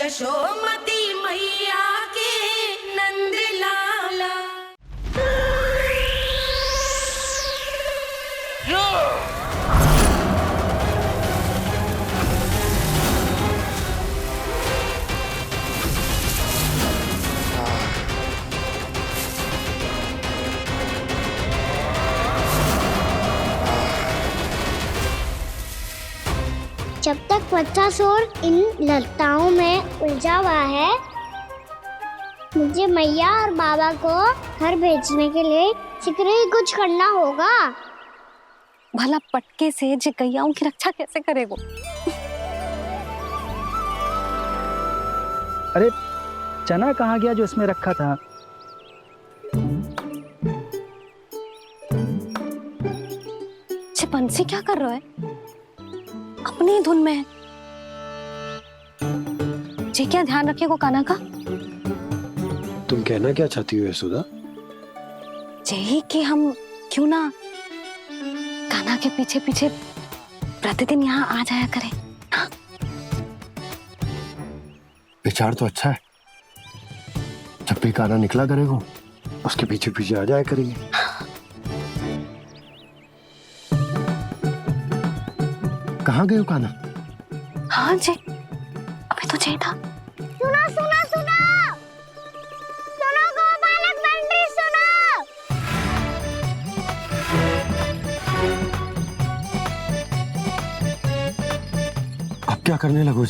यशोमती मैया के नंद लाला। जब तक बच्चासुर इन लताओं में उलझा हुआ है, मुझे मैया और बाबा को घर भेजने के लिए शीघ्र ही कुछ करना होगा। भला पटके से जिकैयाओं की रक्षा कैसे करेगो? अरे चना कहाँ गया जो इसमें रखा था? बंसी क्या कर रहा है? अपनी धुन में है। जी क्या ध्यान रखेगो कान्हा का? तुम कहना क्या चाहती हो यशोदा? यही कि हम क्यों ना कान्हा के पीछे पीछे प्रतिदिन यहाँ आ जाया करें। हाँ? विचार तो अच्छा है। जब भी कान्हा निकला करेगा उसके पीछे पीछे आ जाया करेंगे। कहाँ गए हो कान्हा? हाँ जी, अभी तो चाहिए था। सुनो सुनो सुनो सुनो गोपालक बंटी सुनो। अब क्या करने लगो?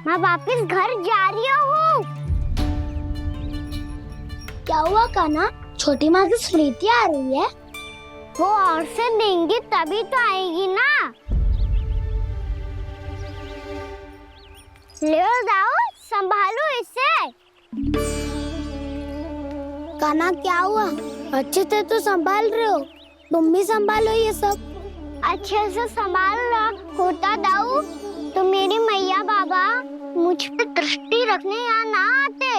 मैं वापस घर जा रही हूँ। क्या हुआ कान्हा? छोटी माँ की स्मृति आ रही है? वो और से देंगी तभी तो आएगी ना। ले जाओ, संभालो इसे। कान्हा क्या हुआ? अच्छे से तो संभाल रहे हो, तुम भी संभालो ये सब। अच्छे से संभाल लो होता दाऊ तो मेरी मैया बाबा मुझ पे दृष्टि रखने यहाँ ना आते।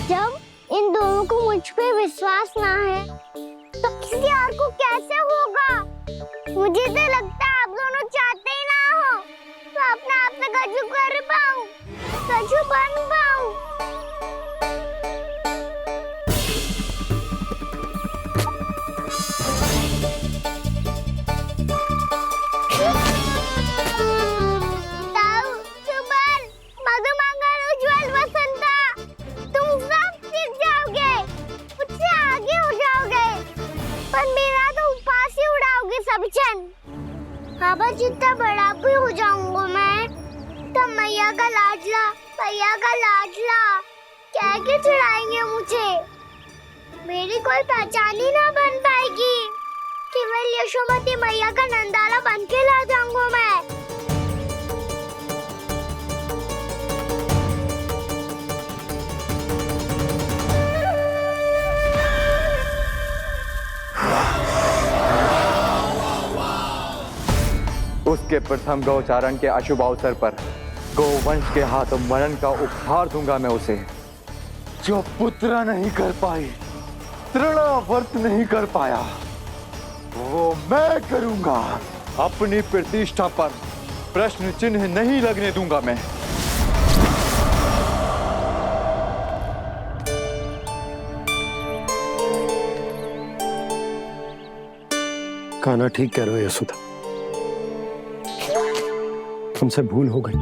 जब इन दोनों को मुझ पे विश्वास ना है तो किसी और को कैसे होगा? मुझे तो लगता है आप दोनों चाहते ही ना हो तो अपने आप से गजू कर पाऊं, गजू बन पाऊं। बाबा जितना बड़ा भी हो जाऊंगा मैं तो मैया का लाडला क्या के चढ़ाएंगे मुझे? मेरी कोई पहचान ही ना बन पाएगी। केवल यशोमती मैया का नंदाला बन के ला जाऊंगा मैं। उसके प्रथम गौचारण के अशुभ अवसर पर गोवंश के हाथों मरण का उपहार दूंगा मैं उसे। जो पुत्र नहीं कर पाई, तृणावर्त नहीं कर पाया, वो मैं करूंगा। अपनी प्रतिष्ठा पर प्रश्न चिन्ह नहीं लगने दूंगा मैं। कान्हा ठीक कह रहे हो यशोदा, हमसे भूल हो गई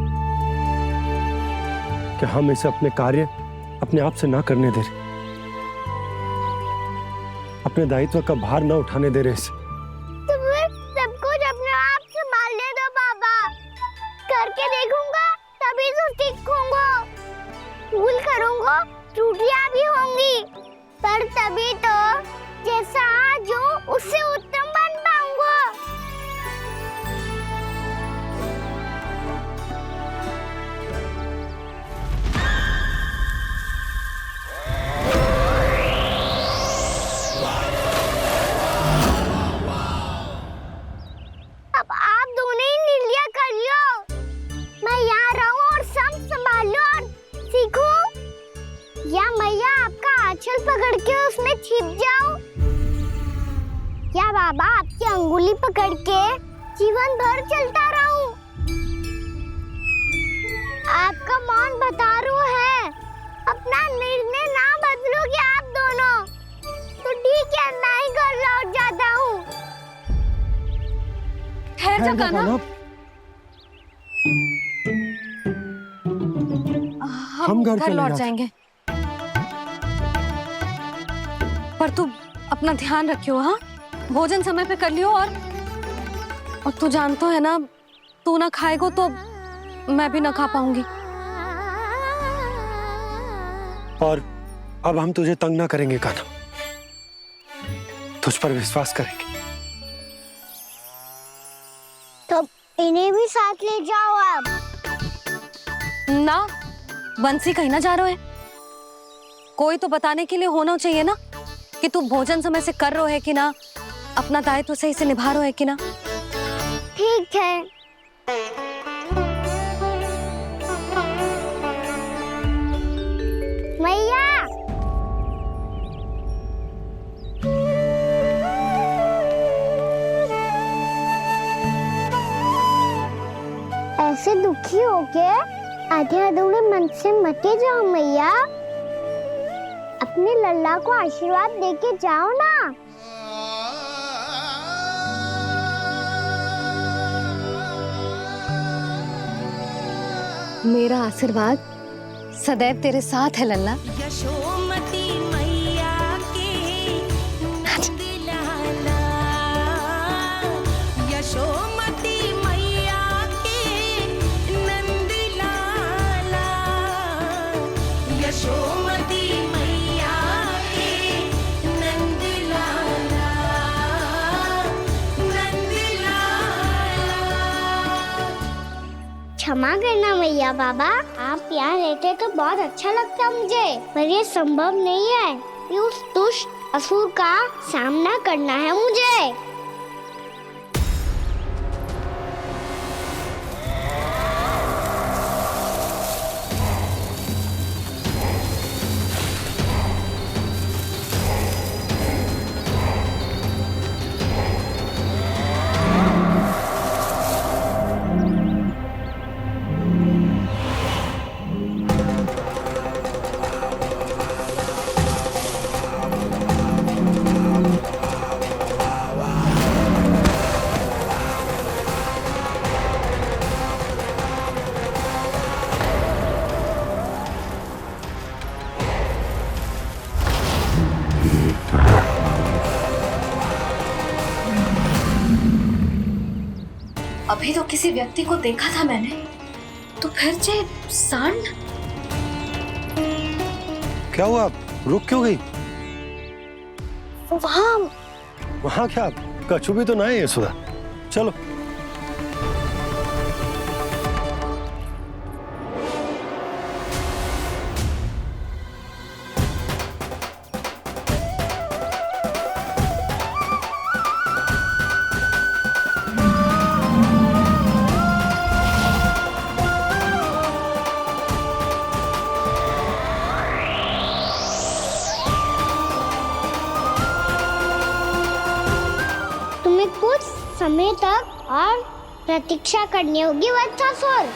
कि हम इसे अपने कार्य अपने आप से ना करने दे रहे, अपने दायित्व का भार ना उठाने दे रहे इसे। तो फिर सब कुछ अपने आप संभालने दो बाबा, करके देखूंगा तभी तो सीखूंगा। भूल करूंगा, त्रुटियां भी होंगी, पर तभी तो जैसा आज हूं उससे उत्तम बन पाऊंगा। बाबा आपकी अंगुली पकड़ के जीवन भर चलता रहूं। आपका मौन बतारू है, अपना निर्णय ना बदलोगे आप दोनों तो ठीक है, मैं ही घर लौट जाता हूँ। ठहर जा कान्हा, हम घर लौट जाएंगे, पर तू अपना ध्यान रखियो। हाँ, भोजन समय पे कर लियो। और तू जानतो है ना, तू ना खाएगो तो मैं भी ना खा पाऊंगी। और अब हम तुझे तंग ना करेंगे कान्हा, तुझ पर विश्वास करेंगे। तो इन्हें भी साथ ले जाओ आप। ना, बंसी कहीं ना जा रहे है, कोई तो बताने के लिए होना चाहिए ना कि तू भोजन समय से कर रहे है कि ना, अपना दायित्व सही से निभा रहे है कि ना। ठीक है। मैया, ऐसे दुखी हो के आधे अधूरे मन से मत जाओ मैया, अपने लल्ला को आशीर्वाद देके जाओ ना। मेरा आशीर्वाद सदैव तेरे साथ है लल्ला। यशोमती मैया के नंद लाला, यशोमती मैया के नंद लाला, यशोमती मैया के नंद लाला, नंद लाला। क्षमा करना मैया बाबा, आप यहाँ रहते तो बहुत अच्छा लगता मुझे, पर ये संभव नहीं है कि उस दुष्ट असुर का सामना करना है मुझे। अभी तो किसी व्यक्ति को देखा था मैंने, तो फिर से सांड। क्या हुआ, रुक क्यों गई? वहाँ क्या, कछु भी तो ना है यशोदा, चलो। कुछ समय तक और प्रतीक्षा करनी होगी वत्सासुर।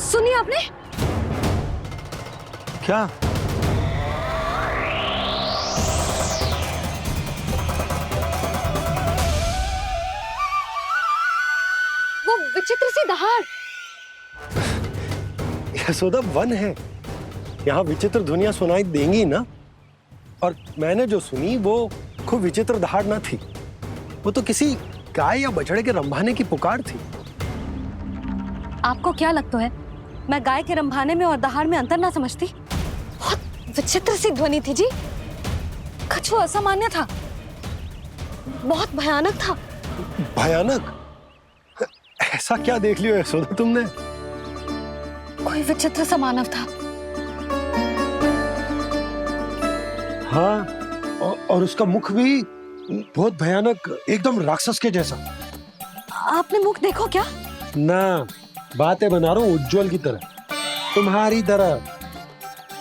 सुनिए आपने क्या? वो विचित्र सी दहाड़। यशोदा, वन है, यहाँ विचित्र ध्वनियां सुनाई देंगी ना। और मैंने जो सुनी वो खूब विचित्र दहाड़ ना थी, वो तो किसी गाय या बछड़े के रंभाने की पुकार थी। आपको क्या लगता है मैं गाय के रंभाने में और दहाड़ में अंतर ना समझती? बहुत विचित्र सी ध्वनि थी जी, कुछ असामान्य था, बहुत भयानक था। भयानक? ऐसा क्या देख लियो यशोदा तुमने? कोई विचित्र सा मानव था। हाँ, और उसका मुख भी बहुत भयानक, एकदम राक्षस के जैसा। आपने मुख देखो क्या? ना, बातें बना रहा हूँ उज्जवल की तरह, तुम्हारी तरह।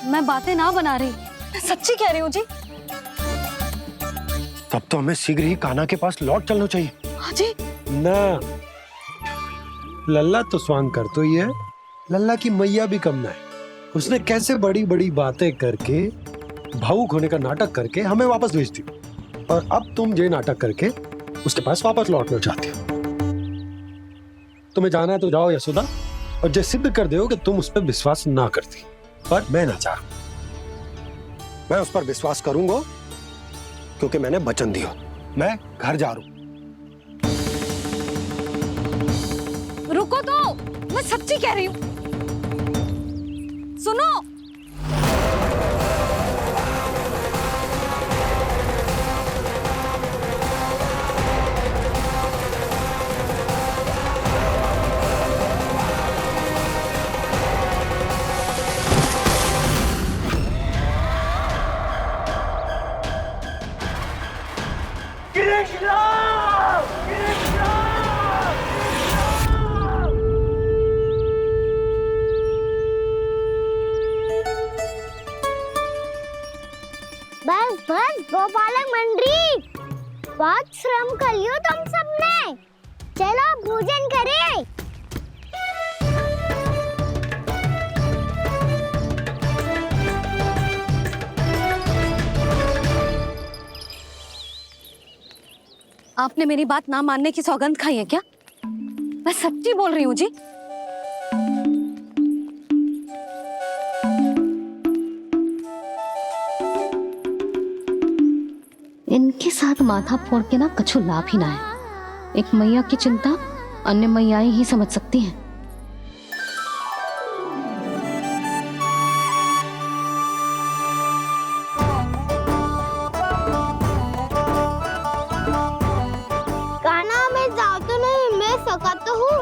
मैं बातें ना बना रही, मैं सच्ची कह रही हूँ जी। तब तो हमें शीघ्र ही कान्हा के पास लौट चलना चाहिए। हाँ जी। ना, लल्ला तो स्वांग कर तो ही है, लल्ला की मैया भी कम ना है। उसने कैसे बड़ी बड़ी बातें करके, भावुक होने का नाटक करके हमें वापस भेज दी, और अब तुम ये नाटक करके उसके पास वापस लौटना चाहते हो। तुम्हें जाना है तो जाओ यशोदा, और ये सिद्ध कर दो कि तुम उस पर विश्वास ना करती। पर मैं ना चाह, मैं उस पर विश्वास करूंगा क्योंकि मैंने वचन दिया। मैं घर जा रहा हूं। रुको तो, मैं सच्ची कह रही हूँ। सुनो, बस बस गोपालक मंडली, बहुत श्रम कर लियो तुम सबने। चलो भोजन करें। आपने मेरी बात ना मानने की सौगंध खाई है क्या? मैं सच्ची बोल रही हूँ जी। इनके साथ माथा फोड़ के ना कछु लाभ ही ना है। एक मैया की चिंता अन्य मैयाएं ही समझ सकती हैं। कान्हा मैं जाऊँ तो नहीं, मैं सका तो हूँ।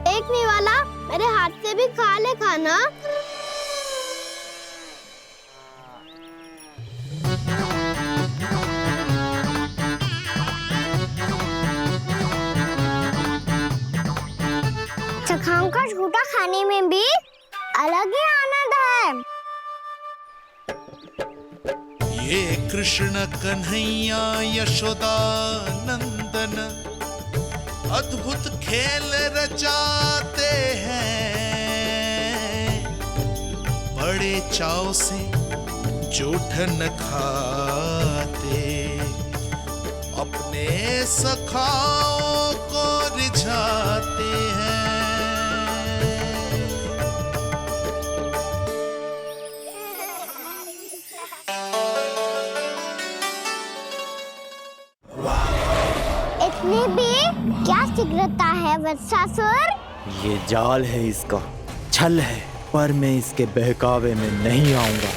एक नहीं वाला मेरे हाथ से भी खा ले खाना। चखाओं का झूठा खाने में भी अलग ही आनंद है। ये कृष्ण कन्हैया यशोदा नंदन अद्भुत खेल रचाते हैं, बड़े चाव से जूठन खाते, अपने सखाओं को रिझाते हैं। इतनी भी क्या शीघ्रता है वत्सासुर? ये जाल है इसका, छल है, पर मैं इसके बहकावे में नहीं आऊंगा।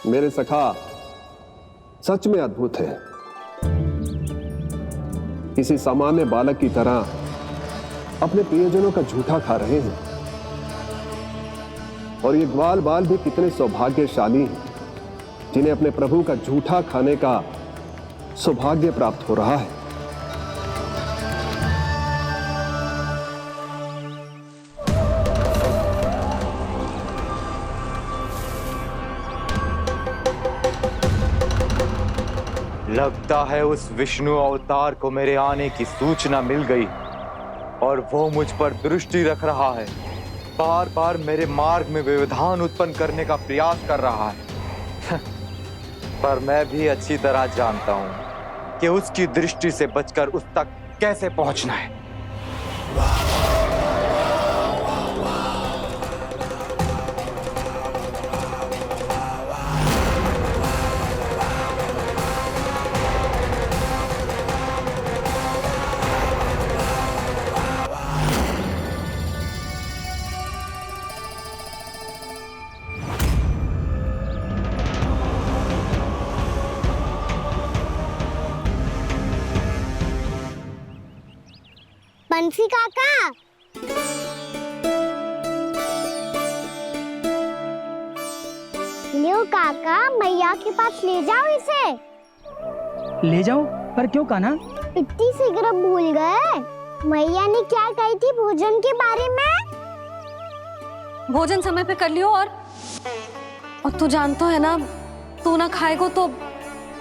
मेरे सखा सच में अद्भुत है। किसी सामान्य बालक की तरह अपने प्रियजनों का झूठा खा रहे हैं, और ये ग्वाल बाल भी कितने सौभाग्यशाली हैं जिन्हें अपने प्रभु का झूठा खाने का सौभाग्य प्राप्त हो रहा है। लगता है उस विष्णु अवतार को मेरे आने की सूचना मिल गई और वो मुझ पर दृष्टि रख रहा है। बार बार मेरे मार्ग में व्यवधान उत्पन्न करने का प्रयास कर रहा है। पर मैं भी अच्छी तरह जानता हूं कि उसकी दृष्टि से बचकर उस तक कैसे पहुंचना है। बंसी काका, लियो काका, मैया के पास ले जाओ इसे। ले जाओ, पर क्यों कान्हा? इतनी शीघ्र भूल गए? मैया ने क्या कही थी भोजन के बारे में? भोजन समय पे कर लियो। और तू जानता है ना, तू ना खाएगा तो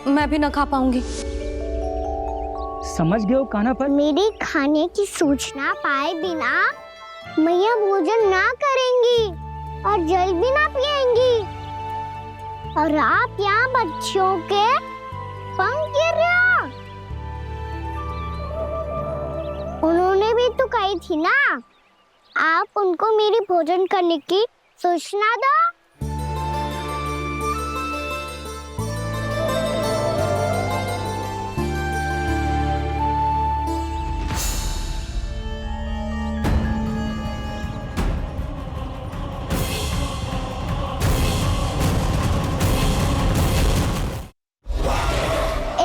मैं भी ना खा पाऊंगी। समझ गए हो कान्हा, पर मेरे खाने की सूचना पाए बिना मैया भोजन ना करेंगी और जल भी ना पिएंगी। और आप यहाँ बच्चों के पंख गिर रहे हो। उन्होंने भी तो कही थी ना, आप उनको मेरी भोजन करने की सूचना दो।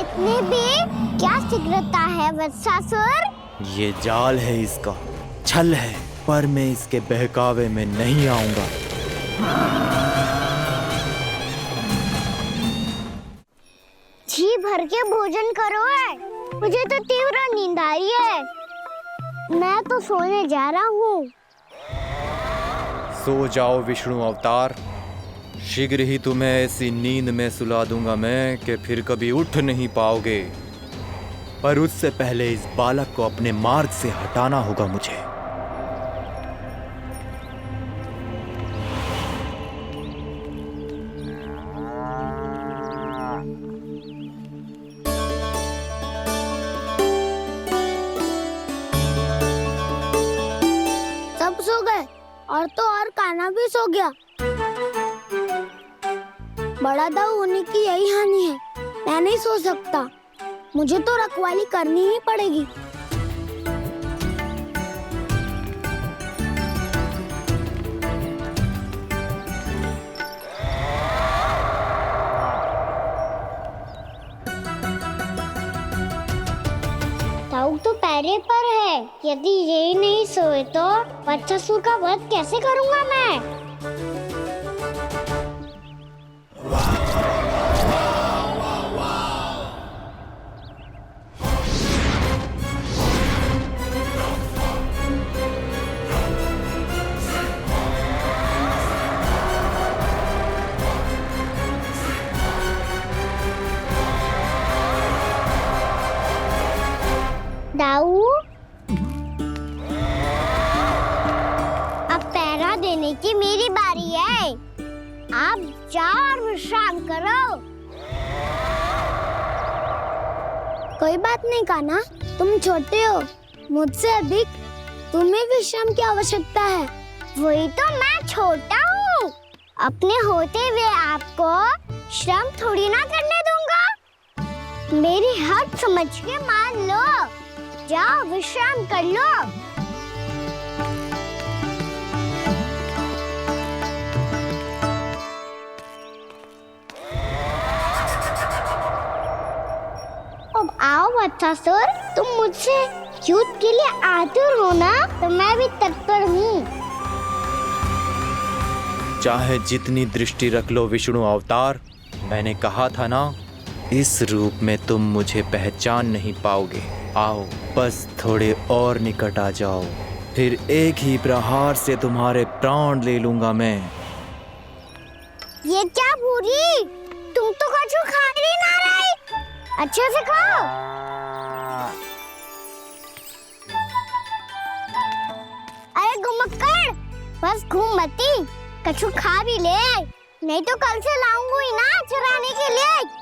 इतने भी क्या शीघ्रता है वत्सासुर? ये जाल है इसका, छल है, पर मैं इसके बहकावे में नहीं आऊंगा। जी भर के भोजन करो है, मुझे तो तीव्र नींद आ रही है। मैं तो सोने जा रहा हूँ। सो जाओ विष्णु अवतार, शीघ्र ही तुम्हें ऐसी नींद में सुला दूंगा मैं कि फिर कभी उठ नहीं पाओगे। पर उससे पहले इस बालक को अपने मार्ग से हटाना होगा मुझे। सब सो गए और तो और कान्हा भी सो गया। बड़ा दाऊ होने की यही हानि है, मैं नहीं सो सकता। मुझे तो रखवाली करनी ही पड़ेगी। दाऊ तो पैरे पर है, यदि ये नहीं सोए तो वत्सासुर का वध कैसे करूंगा मैं? दाऊ, अब पहरा देने की मेरी बारी है। आप जाओ और विश्राम करो। कोई बात नहीं कान्हा, तुम छोटे हो, मुझसे अधिक तुम्हें विश्राम की आवश्यकता है। वही तो, मैं छोटा हूँ, अपने होते हुए आपको श्रम थोड़ी ना करने दूंगा। मेरी हद समझ के मान लो। जाओ विश्राम कर लो। अब आओ वत्सासुर, तुम मुझसे युद्ध के लिए आतुर हो ना, तो मैं भी तत्पर हूँ। चाहे जितनी दृष्टि रख लो विष्णु अवतार, मैंने कहा था ना, इस रूप में तुम मुझे पहचान नहीं पाओगे। आओ, बस थोड़े और निकट आ जाओ, फिर एक ही प्रहार से तुम्हारे प्राण ले लूंगा मैं। ये क्या भूरी, तुम तो कछु खा ही ना रही। अच्छे से खाओ। अरे घुमक्कड़, बस घूम मती, कछु खा भी ले, नहीं तो कल से लाऊंगी ना चराने के लिए।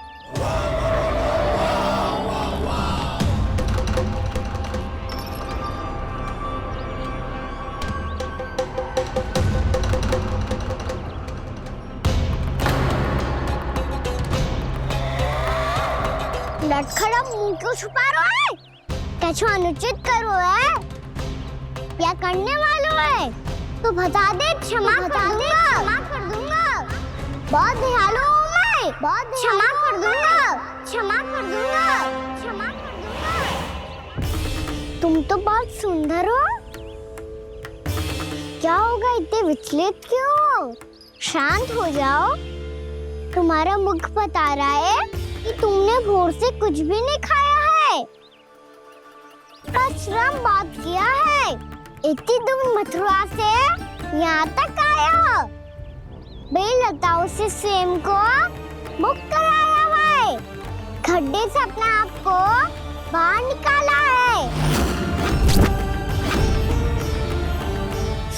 लटखड़ा मुंह क्यों छुपा रहा है? कछु अनुचित करो है या करने वालों है तो बता दे, क्षमा कर दूंगा। बहुत दयालु हूँ मैं, बहुत क्षमा कर दूंगा। तुम तो बहुत सुंदर हो। क्या होगा, इतने विचलित क्यों हो? शांत हो जाओ। तुम्हारा मुख बता रहा है कि तुमने भोर से कुछ भी नहीं खाया है। श्रम बात किया है, इतनी दूर मथुरा से यहाँ तक आया हो। बेलताओं से सेम को मुक्त कराया है, खड्डे से अपने आप को बाहर निकाला है।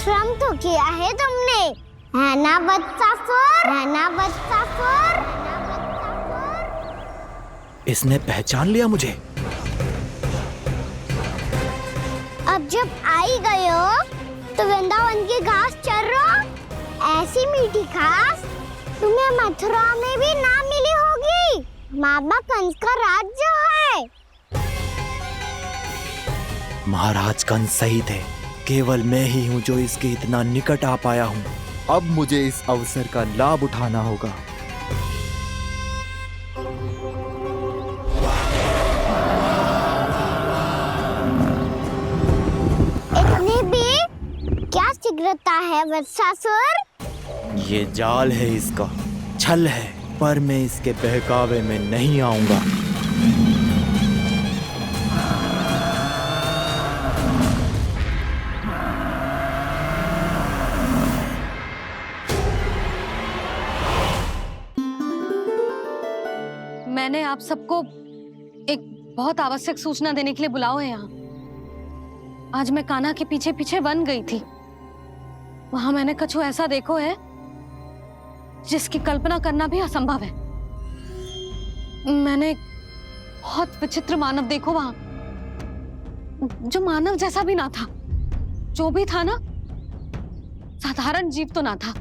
श्रम तो किया है तुमने, है ना वत्सासुर? है ना वत्सासुर? इसने पहचान लिया मुझे। अब जब आई गए हो तो वृंदावन की घास चर रहो। ऐसी मीठी घास तुम्हें मथुरा में भी ना मिली होगी। मामा कंस का राज्य है। महाराज कंस सही थे, केवल मैं ही हूँ जो इसके इतना निकट आ पाया हूँ। अब मुझे इस अवसर का लाभ उठाना होगा। इतनी भी क्या शीघ्रता है वत्सासुर? ये जाल है इसका, छल है, पर मैं इसके बहकावे में नहीं आऊंगा। मैंने आप सबको एक बहुत आवश्यक सूचना देने के लिए बुलाओ है यहाँ। आज मैं कान्हा के पीछे पीछे वन गई थी। वहां मैंने कछु ऐसा देखो है जिसकी कल्पना करना भी असंभव है। मैंने एक बहुत विचित्र मानव देखो वहां, जो मानव जैसा भी ना था। जो भी था ना, साधारण जीव तो ना था।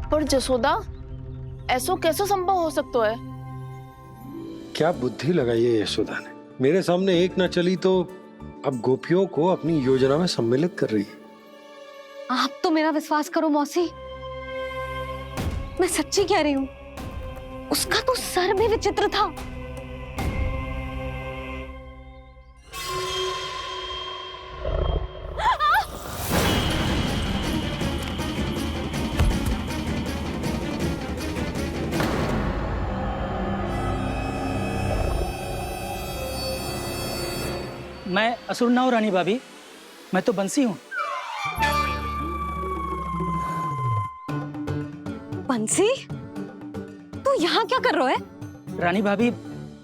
पर जसोदा, ऐसो कैसे संभव हो सकता है? क्या बुद्धि लगाई है यशोदा ने। मेरे सामने एक ना चली तो अब गोपियों को अपनी योजना में सम्मिलित कर रही है। आप तो मेरा विश्वास करो मौसी, मैं सच्ची कह रही हूँ। उसका तो सर भी विचित्र था। मैं असुर ना हूँ रानी भाभी, मैं तो बंसी हूँ। बंसी, तू यहाँ क्या कर रहा है? रानी भाभी,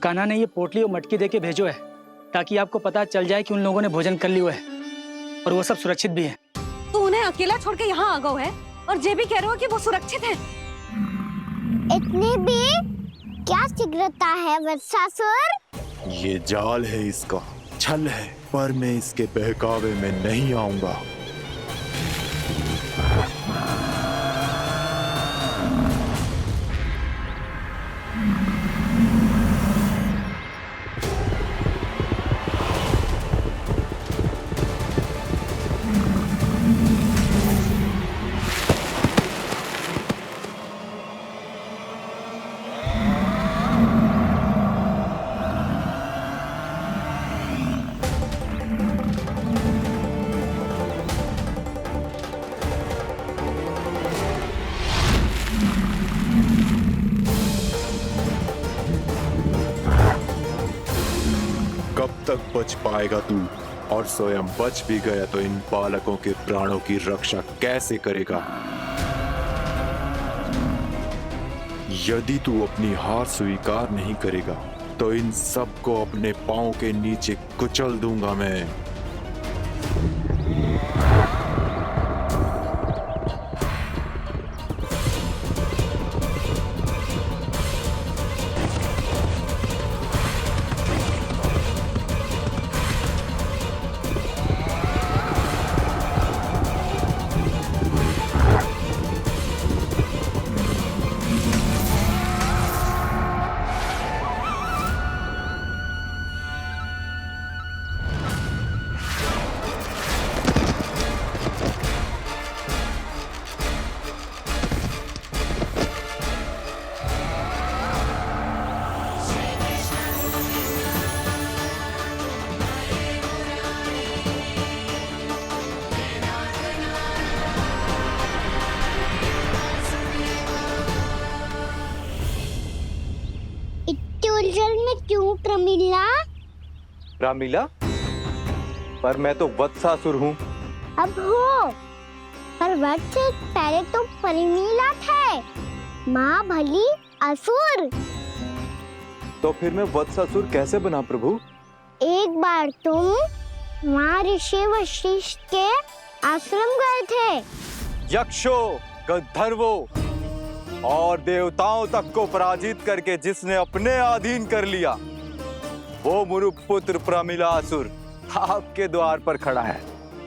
कान्हा ने ये पोटली और मटकी देके भेजो है ताकि आपको पता चल जाए कि उन लोगों ने भोजन कर लिया है और वो सब सुरक्षित भी है। तू उन्हें अकेला छोड़ के यहाँ आ गया है और ये भी कह रहे हो कि वो सुरक्षित है। इतनी भी क्या शीघ्रता है वत्सासुर? ये जाल है इसका, छल है, पर मैं इसके बहकावे में नहीं आऊंगा। कब तक बच पाएगा तू? और स्वयं बच भी गया तो इन बालकों के प्राणों की रक्षा कैसे करेगा? यदि तू अपनी हार स्वीकार नहीं करेगा तो इन सबको अपने पांव के नीचे कुचल दूंगा मैं। जल में क्यों प्रमिला? रामीला, पर मैं तो वत्सासुर हूँ। अब हो, पर वट से पहले तो प्रमिला थे, माँ भली असुर। तो फिर मैं वत्सासुर कैसे बना प्रभु? एक बार तुम वहाँ ऋषि वशिष्ठ के आश्रम गए थे। यक्षो, गंधर्वों और देवताओं तक को पराजित करके जिसने अपने अधीन कर लिया, वो मुरुपुत्र प्रमिलासुर आपके द्वार पर खड़ा है।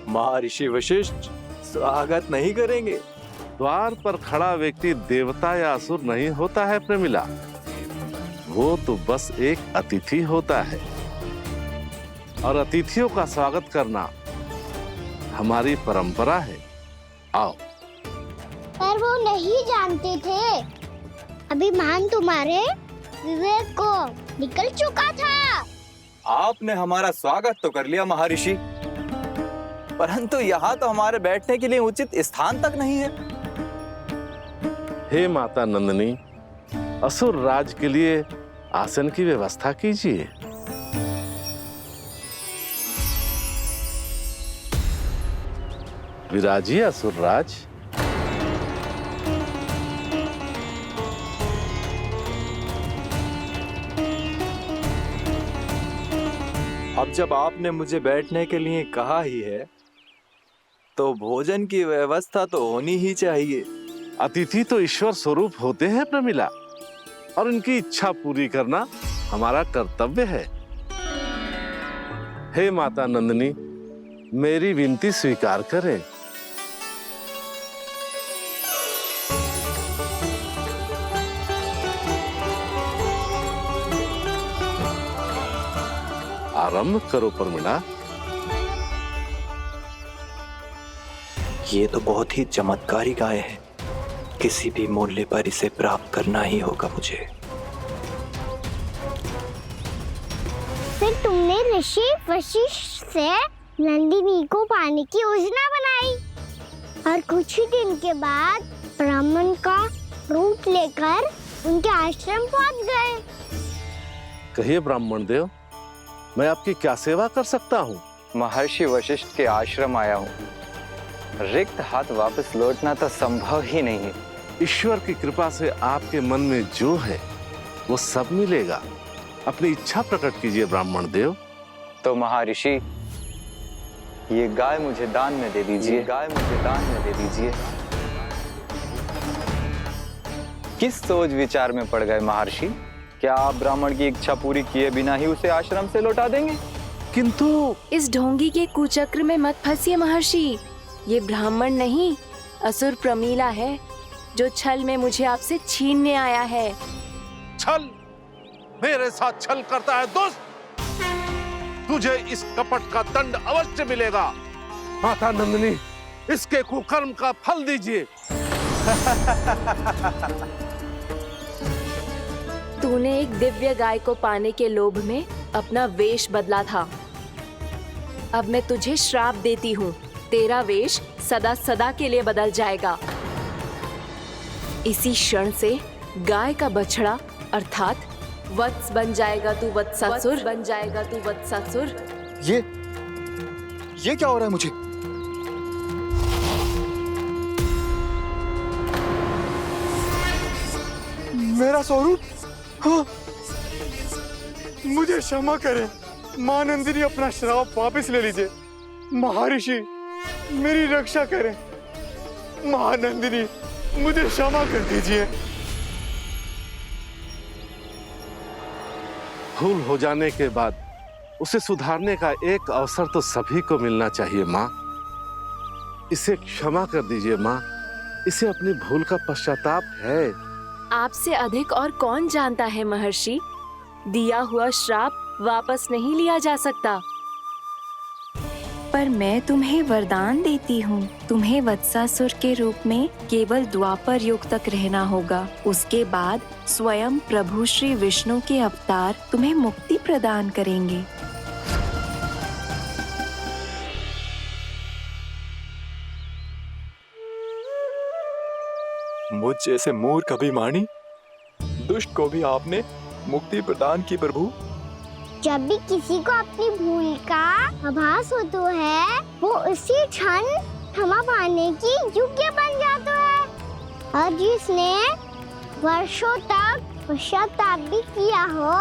महर्षि वशिष्ठ स्वागत नहीं करेंगे? द्वार पर खड़ा व्यक्ति देवता या असुर नहीं होता है प्रमिला, वो तो बस एक अतिथि होता है, और अतिथियों का स्वागत करना हमारी परंपरा है। आओ। पर वो नहीं जानते थे, अभिमान तुम्हारे विवेक को निकल चुका था। आपने हमारा स्वागत तो कर लिया महर्षि, परंतु यहाँ तो हमारे बैठने के लिए उचित स्थान तक नहीं है। हे माता नंदिनी, असुर राज के लिए आसन की व्यवस्था कीजिए। विराजिए असुर राज। अब जब आपने मुझे बैठने के लिए कहा ही है, तो भोजन की व्यवस्था तो होनी ही चाहिए। अतिथि तो ईश्वर स्वरूप होते हैं प्रमिला, और उनकी इच्छा पूरी करना हमारा कर्तव्य है। हे माता नंदिनी, मेरी विनती स्वीकार करें। आरंभ करो प्रमिला। ये तो बहुत ही चमत्कारी गाय है, किसी भी मूल्य पर इसे प्राप्त करना ही होगा मुझे। फिर तुमने ऋषि वशिष्ठ से नंदिनी को पाने की योजना बनाई, और कुछ ही दिन के बाद ब्राह्मण का रूप लेकर उनके आश्रम पहुंच गए। कहिए ब्राह्मण देव, मैं आपकी क्या सेवा कर सकता हूँ? महर्षि वशिष्ठ के आश्रम आया हूँ। रिक्त हाथ वापस लौटना तो संभव ही नहीं है। ईश्वर की कृपा से आपके मन में जो है वो सब मिलेगा। अपनी इच्छा प्रकट कीजिए ब्राह्मण देव। तो महर्षि, ये गाय मुझे दान में दे दीजिए। गाय मुझे दान में दे दीजिए। किस सोच विचार में पड़ गए महर्षि? क्या आप ब्राह्मण की इच्छा पूरी किए बिना ही उसे आश्रम से लौटा देंगे? किंतु इस ढोंगी के कुचक्र में मत फंसिए महर्षि। ये ब्राह्मण नहीं, असुर प्रमिला है, जो छल में मुझे आपसे छीनने आया है। छल? मेरे साथ छल करता है दुष्ट? तुझे इस कपट का दंड अवश्य मिलेगा। माता नंदिनी, इसके कुकर्म का फल दीजिए। तूने एक दिव्य गाय को पाने के लोभ में अपना वेश बदला था। अब मैं तुझे श्राप देती हूँ, तेरा वेश सदा सदा के लिए बदल जाएगा। इसी क्षण से गाय का बछड़ा अर्थात वत्स बन जाएगा तू वत्सासुर। बन जाएगा तू वत्सासुर। ये क्या हो रहा है मुझे? मेरा स्वरूप? हाँ। मुझे क्षमा करें मां नंदिनी, अपना श्राप वापस ले लीजिए। महर्षि, मेरी रक्षा करें। महानंदिनी, मुझे क्षमा कर दीजिए। भूल हो जाने के बाद उसे सुधारने का एक अवसर तो सभी को मिलना चाहिए माँ। इसे क्षमा कर दीजिए माँ, इसे अपनी भूल का पश्चाताप है। आपसे अधिक और कौन जानता है महर्षि, दिया हुआ श्राप वापस नहीं लिया जा सकता। पर मैं तुम्हें वरदान देती हूँ, तुम्हें वत्सासुर के रूप में केवल द्वापर युग तक रहना होगा। उसके बाद स्वयं प्रभु श्री विष्णु के अवतार तुम्हें मुक्ति प्रदान करेंगे। मुझ जैसे मूर्ख अभिमानी दुष्ट को भी आपने मुक्ति प्रदान की प्रभु। जब भी किसी को अपनी भूल का आभास होता है वो उसी क्षण क्षमा पाने की योग्य बन जाता है। और जिसने वर्षों तक पश्चाताप भी किया हो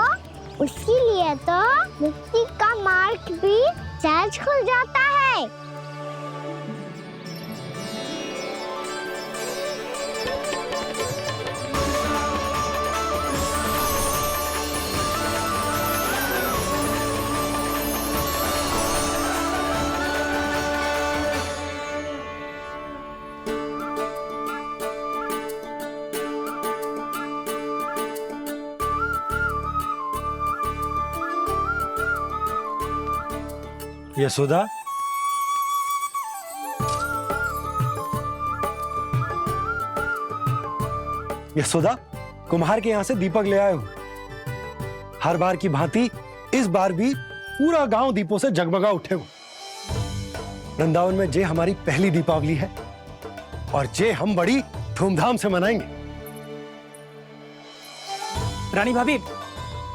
उसके लिए तो मुक्ति का मार्ग भी सहज खुल जाता है। यशोदा, यशोदा, कुम्हार के यहाँ से दीपक ले आए हूं। हर बार की भांति इस बार भी पूरा गांव दीपों से जगमगा उठे हो। वृंदावन में जे हमारी पहली दीपावली है और जे हम बड़ी धूमधाम से मनाएंगे। रानी भाभी,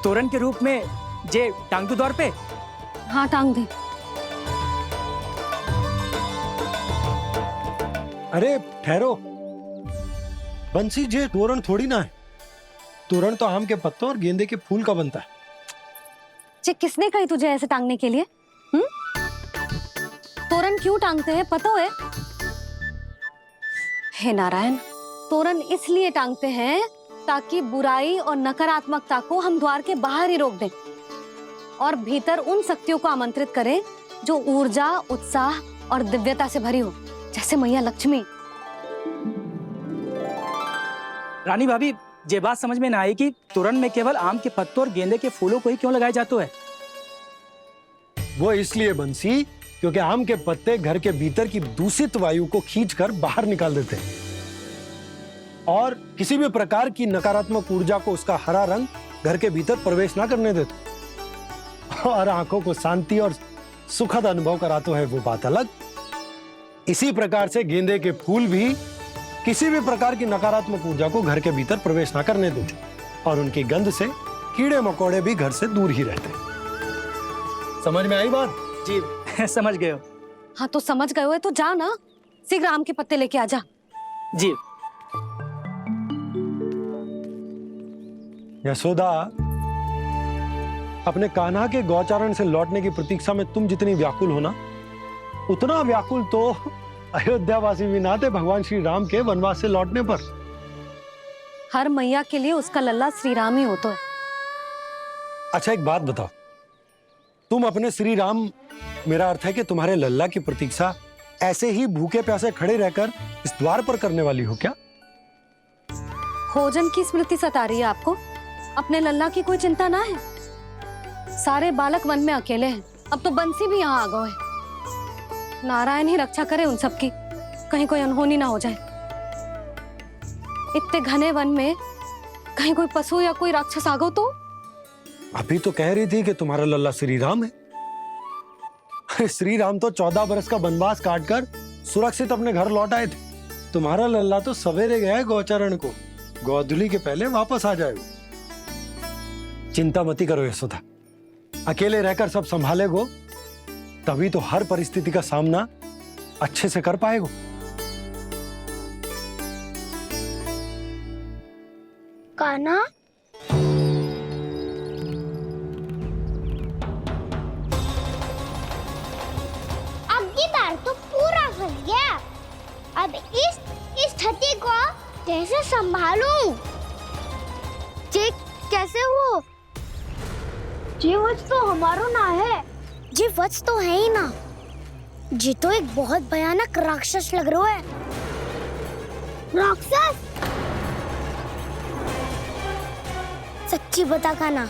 तोरण के रूप में जे टांग दो द्वार पे। हाँ, टांग दे। अरे ठहरो, बंसी, जे तोरण थोड़ी ना है। तोरण तो आम के पत्तों और गेंदे के फूल का बनता है। जे किसने कही तुझे ऐसे टांगने के लिए? तोरण क्यों टांगते हैं पता है? हे नारायण, तोरण इसलिए टांगते हैं ताकि बुराई और नकारात्मकता को हम द्वार के बाहर ही रोक दें और भीतर उन शक्तियों को आमंत्रित करें जो ऊर्जा, उत्साह और दिव्यता से भरी हो, जैसे मैया लक्ष्मी। रानी भाभी, ये बात समझ में ना आई कि तोरण में केवल आम के पत्तों और गेंदे के फूलों को ही क्यों लगाया जाता है? वो इसलिए बंसी, क्योंकि आम के पत्ते घर के भीतर की दूषित वायु को खींचकर बाहर निकाल देते हैं और किसी भी प्रकार की नकारात्मक ऊर्जा को उसका हरा रंग घर के भीतर प्रवेश ना करने देते और आंखों को शांति और सुखद अनुभव कराते है, वो बात अलग। इसी प्रकार से गेंदे के फूल भी किसी भी प्रकार की नकारात्मक ऊर्जा को घर के भीतर प्रवेश ना करने देते और उनकी गंध से कीड़े मकोड़े भी घर से दूर ही रहते। समझ में आई बात? जी समझ गए हो। हाँ, तो समझ गए हो तो जा ना, शीघ्र आम के पत्ते लेके आ जा। जी। यशोदा, अपने कान्हा के गौचारण से लौटने की प्रतीक्षा में तुम जितनी व्याकुल हो ना, उतना व्याकुल तो अयोध्यावासी भी ना थे भगवान श्री राम के वनवास से लौटने पर। हर मैया के लिए उसका लल्ला श्री राम ही होता है। अच्छा, एक बात बताओ, तुम अपने श्री राम, मेरा अर्थ है कि तुम्हारे लल्ला की प्रतीक्षा ऐसे ही भूखे प्यासे खड़े रहकर इस द्वार पर करने वाली हो क्या? भोजन की स्मृति सता रही है आपको? अपने लल्ला की कोई चिंता ना है। सारे बालक वन में अकेले हैं, अब तो बंसी भी यहाँ आ गए हैं। नारायण ही रक्षा करे उन सबकी, कहीं कोई अनहोनी ना हो जाए। इतने घने वन में कहीं कोई पशु या कोई राक्षस आ गो तो? अभी तो कह रही थी कि तुम्हारा लल्ला श्री राम है। श्री राम तो 14 बरस का वनवास काटकर सुरक्षित अपने घर लौट आए थे। तुम्हारा लल्ला तो सवेरे गया है गौचरण को, गोधूली के पहले वापस आ जाएगा। चिंता मती करो यशोदा, अकेले रहकर सब संभालेगो तभी तो हर परिस्थिति का सामना अच्छे से कर पाएगो। कान्हा, अब की बार तो पूरा फंस गया। अब इस स्थिति को कैसे संभालूं? जी कैसे हो? जी वत्स तो हमारो ना है। जी वत्स तो है ही ना। जी तो एक बहुत भयानक राक्षस लग रहा है। राक्षस? सच्ची बता कान्हा,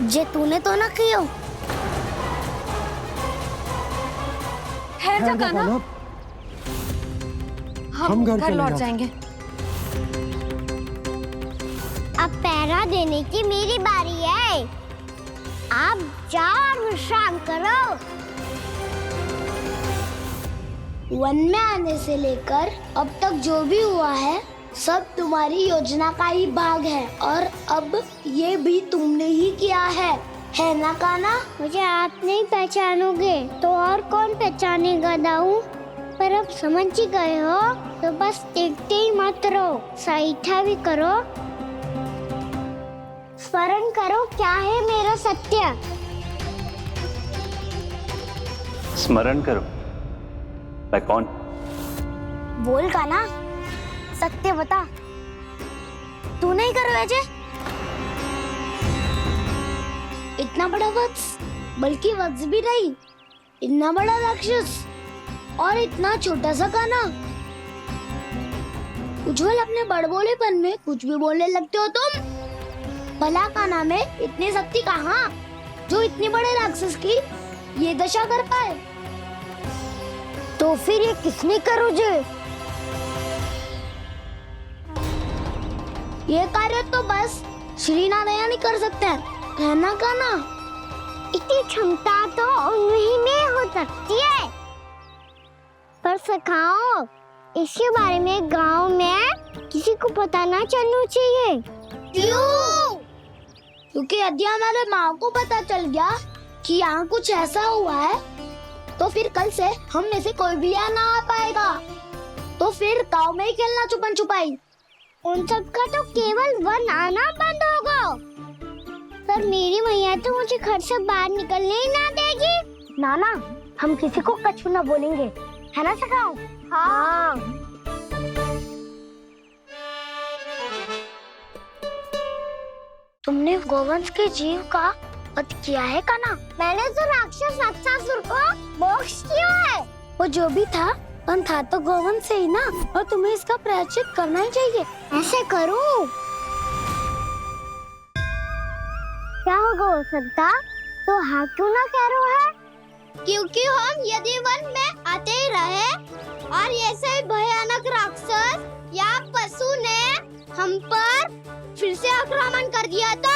जे तूने तो ना कियो? है जा कान्हा, हम घर लौट जाएंगे। अब पहरा देने की मेरी बारी है। आप जाओ और विश्राम करो। वन में आने से लेकर अब तक जो भी हुआ है सब तुम्हारी योजना का ही भाग है और अब ये भी तुमने ही किया है ना कान्हा? मुझे आप नहीं पहचानोगे तो और कौन पहचानेगा दाऊ? पर अब समझ ही गए हो तो बस देखते ही मत रहो, सईठा भी करो, स्मरण करो क्या है मेरा सत्य। स्मरण करो? मैं कौन? बोल कान्हा, सत्य बता। तू नहीं करो अजय? इतना बड़ा वत्स, बल्कि वत्स भी नहीं, इतना बड़ा राक्षस और इतना छोटा सा कान्हा। उज्जवल अपने बड़बोलेपन में कुछ भी बोलने लगते हो तुम। भला कान्हा में इतनी शक्ति कहाँ जो इतने बड़े राक्षस की ये दशा कर पाए? तो फिर ये किसने करो जे? ये कार्य तो बस श्री नारायण ही कर सकते हैं, है ना कान्हा? इतनी क्षमता तो उन्हीं में हो सकती है, पर सखाओ इसके बारे में गांव में किसी को पता ना चलना चाहिए। क्यों? क्योंकि यदि हमारे माँ को पता चल गया कि यहाँ कुछ ऐसा हुआ है तो फिर कल से हम में से कोई भी यहाँ ना आ पाएगा। तो फिर गांव में ही खेलना छुपन छुपाई। उन सब का तो केवल वन आना बंद होगा, पर मेरी मैया तो मुझे घर से बाहर निकलने ही ना देगी। नाना, हम किसी को कछु ना बोलेंगे, है ना सखाओ? हाँ। तुमने गोवंश के जीव का वध किया है कान्हा? मैंने तो राक्षस वत्सासुर को मोक्ष किया है। वो जो भी था, पर था तो गोवंश से ही ना, और तुम्हें इसका प्रायश्चित करना ही चाहिए। ऐसे करूं? क्या होगा हो सकता? तो हाँ क्यों ना कह रहा है? क्योंकि हम यदि वन में आते ही रहे और ऐसे भयानक राक्षस या पशु ने हम पर फिर से आक्रमण कर दिया तो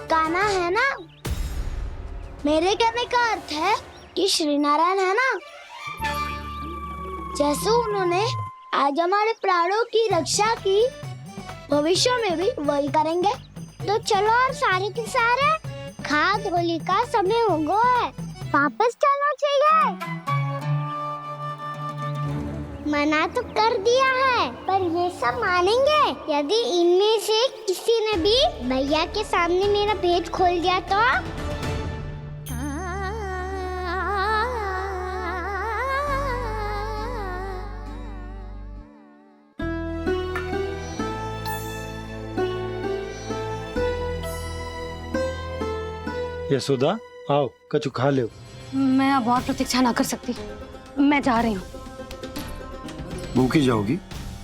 कान्हा, है ना? मेरे कहने का अर्थ है कि श्री नारायण है ना, जैसे उन्होंने आज हमारे प्राणों की रक्षा की, भविष्य में भी वही करेंगे। तो चलो और सारे के सारे खाद होली का समय हो गया है, वापस चलना चाहिए। मना तो कर दिया है, पर ये सब मानेंगे यदि इनमें से किसी ने भी भैया के सामने मेरा भेद खोल दिया तो? यशोदा, आओ कछु खा लो। मैं अब और प्रतीक्षा ना कर सकती, मैं जा रही हूँ। भूखी जाओगी?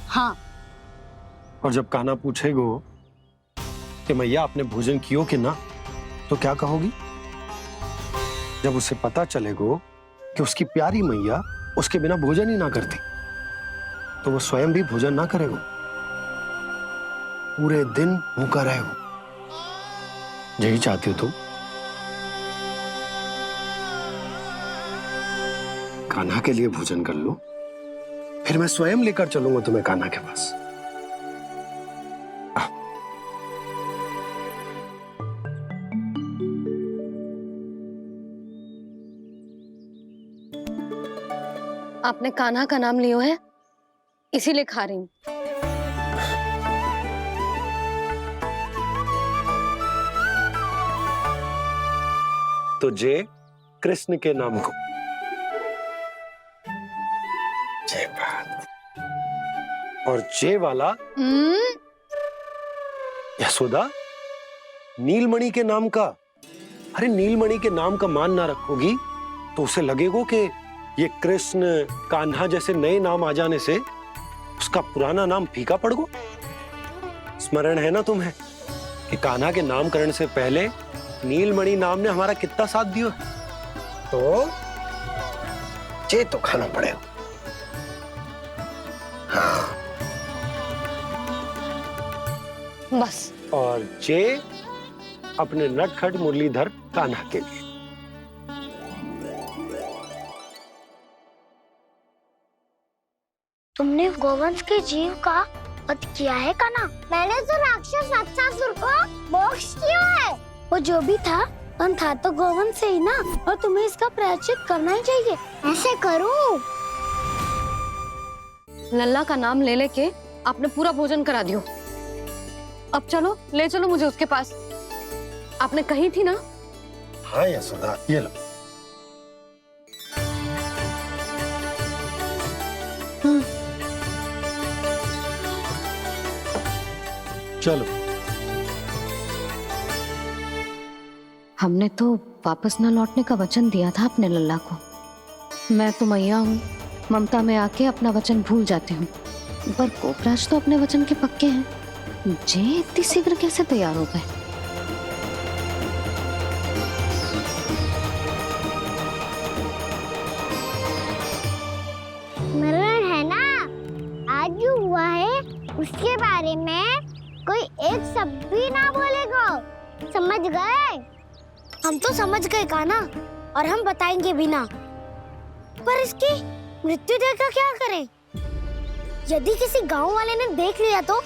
हाँ। और जब कान्हा पूछेगो कि मैया आपने भोजन कियो कि ना, तो क्या कहोगी? जब उसे पता चलेगो कि उसकी प्यारी मैया उसके बिना भोजन ही ना करती, तो वो स्वयं भी भोजन ना करेगो, पूरे दिन भूखा रहेगो। यही चाहती हो तुम? कान्हा के लिए भोजन कर लो, फिर मैं स्वयं लेकर चलूंगा तुम्हें कान्हा के पास। आपने कान्हा का नाम लियो है, इसीलिए खा रही हूँ। तो जय कृष्ण के नाम को। जय बात। और जय वाला यशोदा, नीलमणि के नाम का। अरे नीलमणि के नाम का मान ना रखोगी तो उसे लगेगा कि ये कृष्ण कान्हा जैसे नए नाम आ जाने से उसका पुराना नाम फीका पड़ गो। स्मरण है ना तुम्हें कि कान्हा के नामकरण से पहले नीलमणि नाम ने हमारा कितना साथ दिया? तो जे तो खाना पड़ेगा। हाँ। बस। और जे अपने नटखट मुरलीधर कान्हा के लिए। तुमने गोवंश के जीव का वध किया है कान्हा। मैंने तो राक्षस वत्सासुर को मोक्ष दिया है। वो जो भी था पर था तो गोवंश से ही ना, और तुम्हें इसका प्रायश्चित करना ही चाहिए। ऐसे करूं? लल्ला का नाम ले लेके आपने पूरा भोजन करा दियो। अब चलो, ले चलो मुझे उसके पास। आपने कही थी ना। हाँ यशोदा, ये लो। चलो। हमने तो वापस न लौटने का वचन दिया था अपने लल्ला को। मैं तो मैया हूँ, ममता में आके अपना वचन भूल जाती हूँ, पर गोपराज तो अपने वचन के पक्के हैं। जे इतनी शीघ्र कैसे तैयार हो गए? मरण है ना, आज जो हुआ है उसके बारे में कोई एक शब्द भी ना बोलेगा। समझ गए? हम तो समझ गए कान्हा, और हम बताएंगे भी ना। पर इसकी मृत्यु देखकर क्या करें? यदि किसी गांव वाले ने देख लिया तो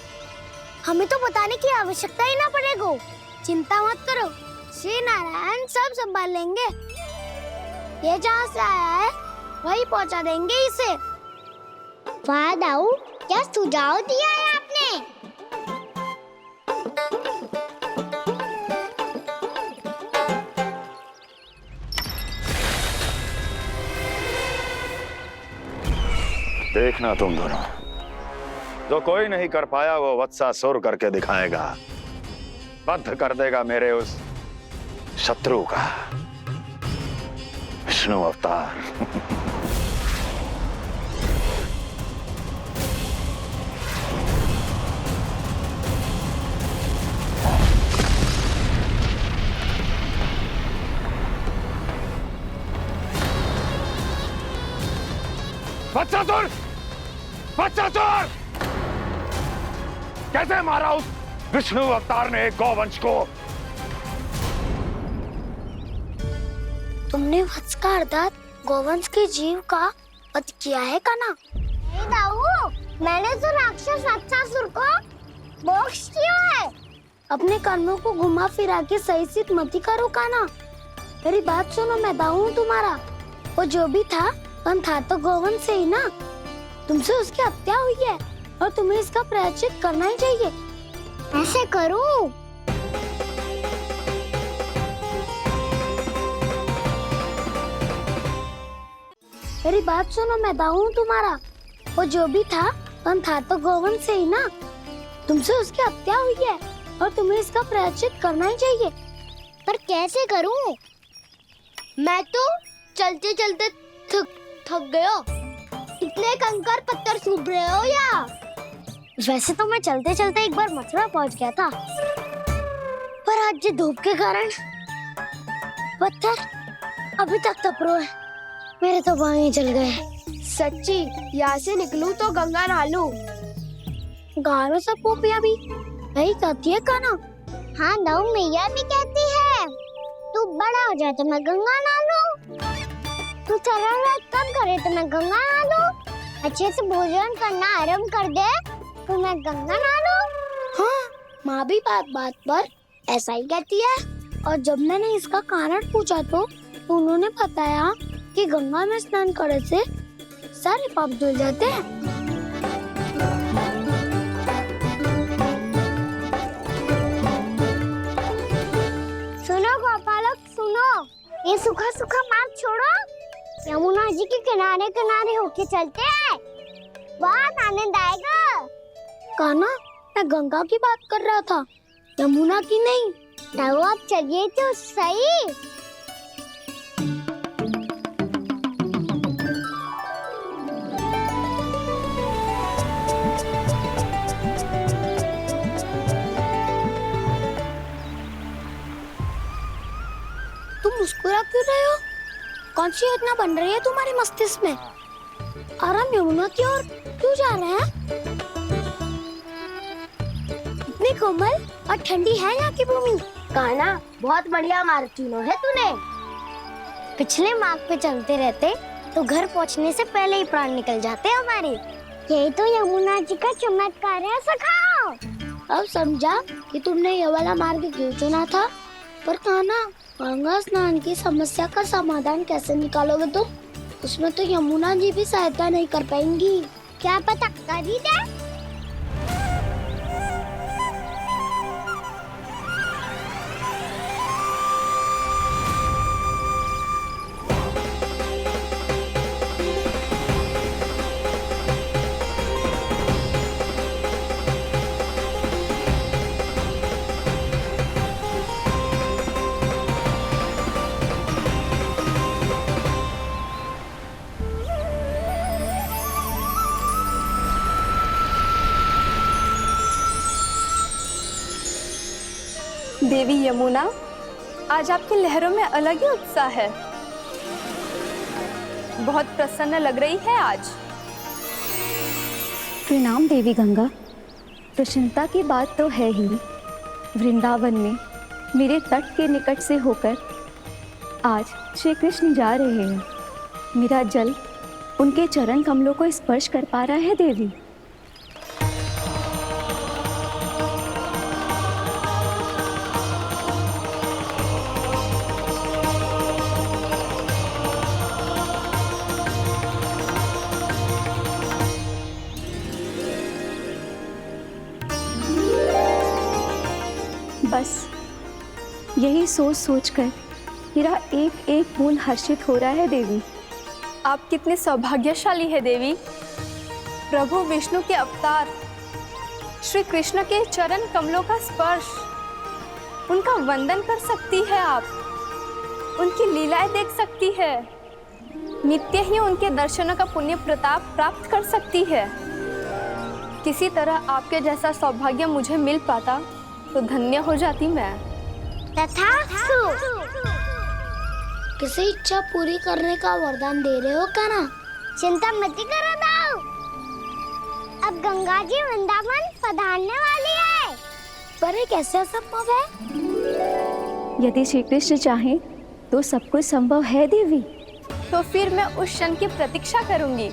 हमें तो बताने की आवश्यकता ही ना पड़ेगा। चिंता मत करो, श्री नारायण सब संभाल लेंगे। ये जहाँ से आया है वही पहुँचा देंगे इसे। वाह दाऊ, क्या सुझाव दिया है आपने। देखना तुम दोनों, जो कोई नहीं कर पाया वो वत्सासुर करके दिखाएगा। बद्ध कर देगा मेरे उस शत्रु का विष्णु अवतार। वत्सासुर! वत्सासुर! कैसे मारा उस विष्णु अवतार ने एक गौवंश को? तुमने वत्स का अर्थात गोवंश के जीव का वध किया है कान्हा। दाऊ, मैंने तो राक्षस वत्सासुर को मोक्ष दिया है। अपने कर्मों को घुमा फिरा के सही सिद्ध मत करो कान्हा। मेरी बात सुनो, मैं दाऊ हूँ तुम्हारा। वो जो भी था पर था तो गोवंश से ही ना। तुमसे उसकी हत्या हुई है और तुम्हें इसका प्रायश्चित करना ही चाहिए। ऐसे करूं? मेरी बात सुनो, मैं दाऊ हूँ तुम्हारा। वो जो भी था पर था तो गोवंश से ही ना। तुमसे उसकी हत्या हुई है और तुम्हें इसका प्रायश्चित करना ही चाहिए। पर कैसे करूं? मैं तो चलते चलते थक गया। इतने कंकर पत्थर सूख रहे हो या? वैसे तो मैं चलते चलते एक बार मथुरा पहुंच गया था, पर आज ये धूप के कारण पत्थर अभी तक तप रहे हैं। मेरे तो पाँव ही जल गए। सच्ची, यहाँ से निकलूं तो गंगा नहा लूं। गारों सब पोपिया भी यही कहती है कान्हा। हाँ दाऊ, मैया भी कहती है तू बड़ा हो जाए तो मैं गंगा नहा लूं, तू चरण व्रत कम करे तो मैं गंगा नहा लूं, अच्छे से भोजन करना आरंभ कर दे तो मैं गंगा नहा लूं। हाँ, माँ भी बात बात पर ऐसा ही कहती है। और जब मैंने इसका कारण पूछा तो उन्होंने बताया कि गंगा में स्नान करने से सारे पाप धुल जाते हैं। सुनो गोपालक, सुनो, ये सूखा सूखा मार्ग छोड़ो, यमुना जी के किनारे किनारे होके चलते हैं, बहुत आनंद आएगा। कान्हा, मैं गंगा की बात कर रहा था, यमुना की नहीं। तो आप चलिए तो सही। तुम मुस्कुरा क्यों रहे हो? कौन सी योजना बन रही है तुम्हारे मस्तिष्क में? और हम यमुना की ओर क्यों जा रहे हैं? इतनी कोमल और ठंडी है यहाँ की भूमि। कान्हा, बहुत बढ़िया मार्ग चुना है तूने। पिछले मार्ग पे चलते रहते तो घर पहुँचने से पहले ही प्राण निकल जाते हमारे। ये तो यमुना जी का चमत्कार है सखाओ। अब समझा कि तुमने ये वाला मार्ग क्यों चुना था। पर कान्हा, गंगा स्नान की समस्या का समाधान कैसे निकालोगे तुम? उसमें तो यमुना जी भी सहायता नहीं कर पाएंगी। क्या पता कर ही दे। देवी यमुना, आज आपकी लहरों में अलग ही उत्साह है। बहुत प्रसन्न लग रही है आज। प्रणाम देवी गंगा। प्रसन्नता की बात तो है ही। वृंदावन में मेरे तट के निकट से होकर आज श्री कृष्ण जा रहे हैं। मेरा जल उनके चरण कमलों को स्पर्श कर पा रहा है देवी। बस यही सोच सोचकर मेरा एक एक बूंद हर्षित हो रहा है देवी। आप कितने सौभाग्यशाली है देवी। प्रभु विष्णु के अवतार श्री कृष्ण के चरण कमलों का स्पर्श, उनका वंदन कर सकती है आप, उनकी लीलाएं देख सकती है, नित्य ही उनके दर्शनों का पुण्य प्रताप प्राप्त कर सकती है। किसी तरह आपके जैसा सौभाग्य मुझे मिल पाता तो धन्य हो जाती मैं। तथास्तु। किसी इच्छा पूरी करने का वरदान दे रहे हो कान्हा? चिंता मत करो दाऊ। अब गंगा जी वृंदावन पधारने वाली है। पर ये कैसे संभव है? यदि श्री कृष्ण चाहे तो सब कुछ संभव है देवी। तो फिर मैं उस क्षण की प्रतीक्षा करूंगी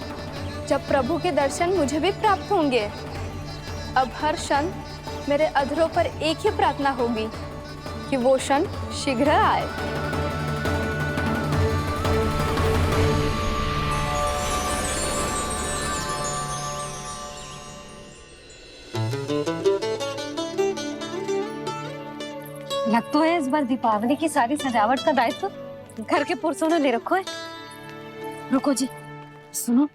जब प्रभु के दर्शन मुझे भी प्राप्त होंगे। अब हर क्षण मेरे अधरों पर एक ही प्रार्थना होगी कि वो क्षण शीघ्र आए। लग तो है इस बार दीपावली की सारी सजावट का दायित्व घर के पुरुषों ने ले रखो है। रुको जी, सुनो,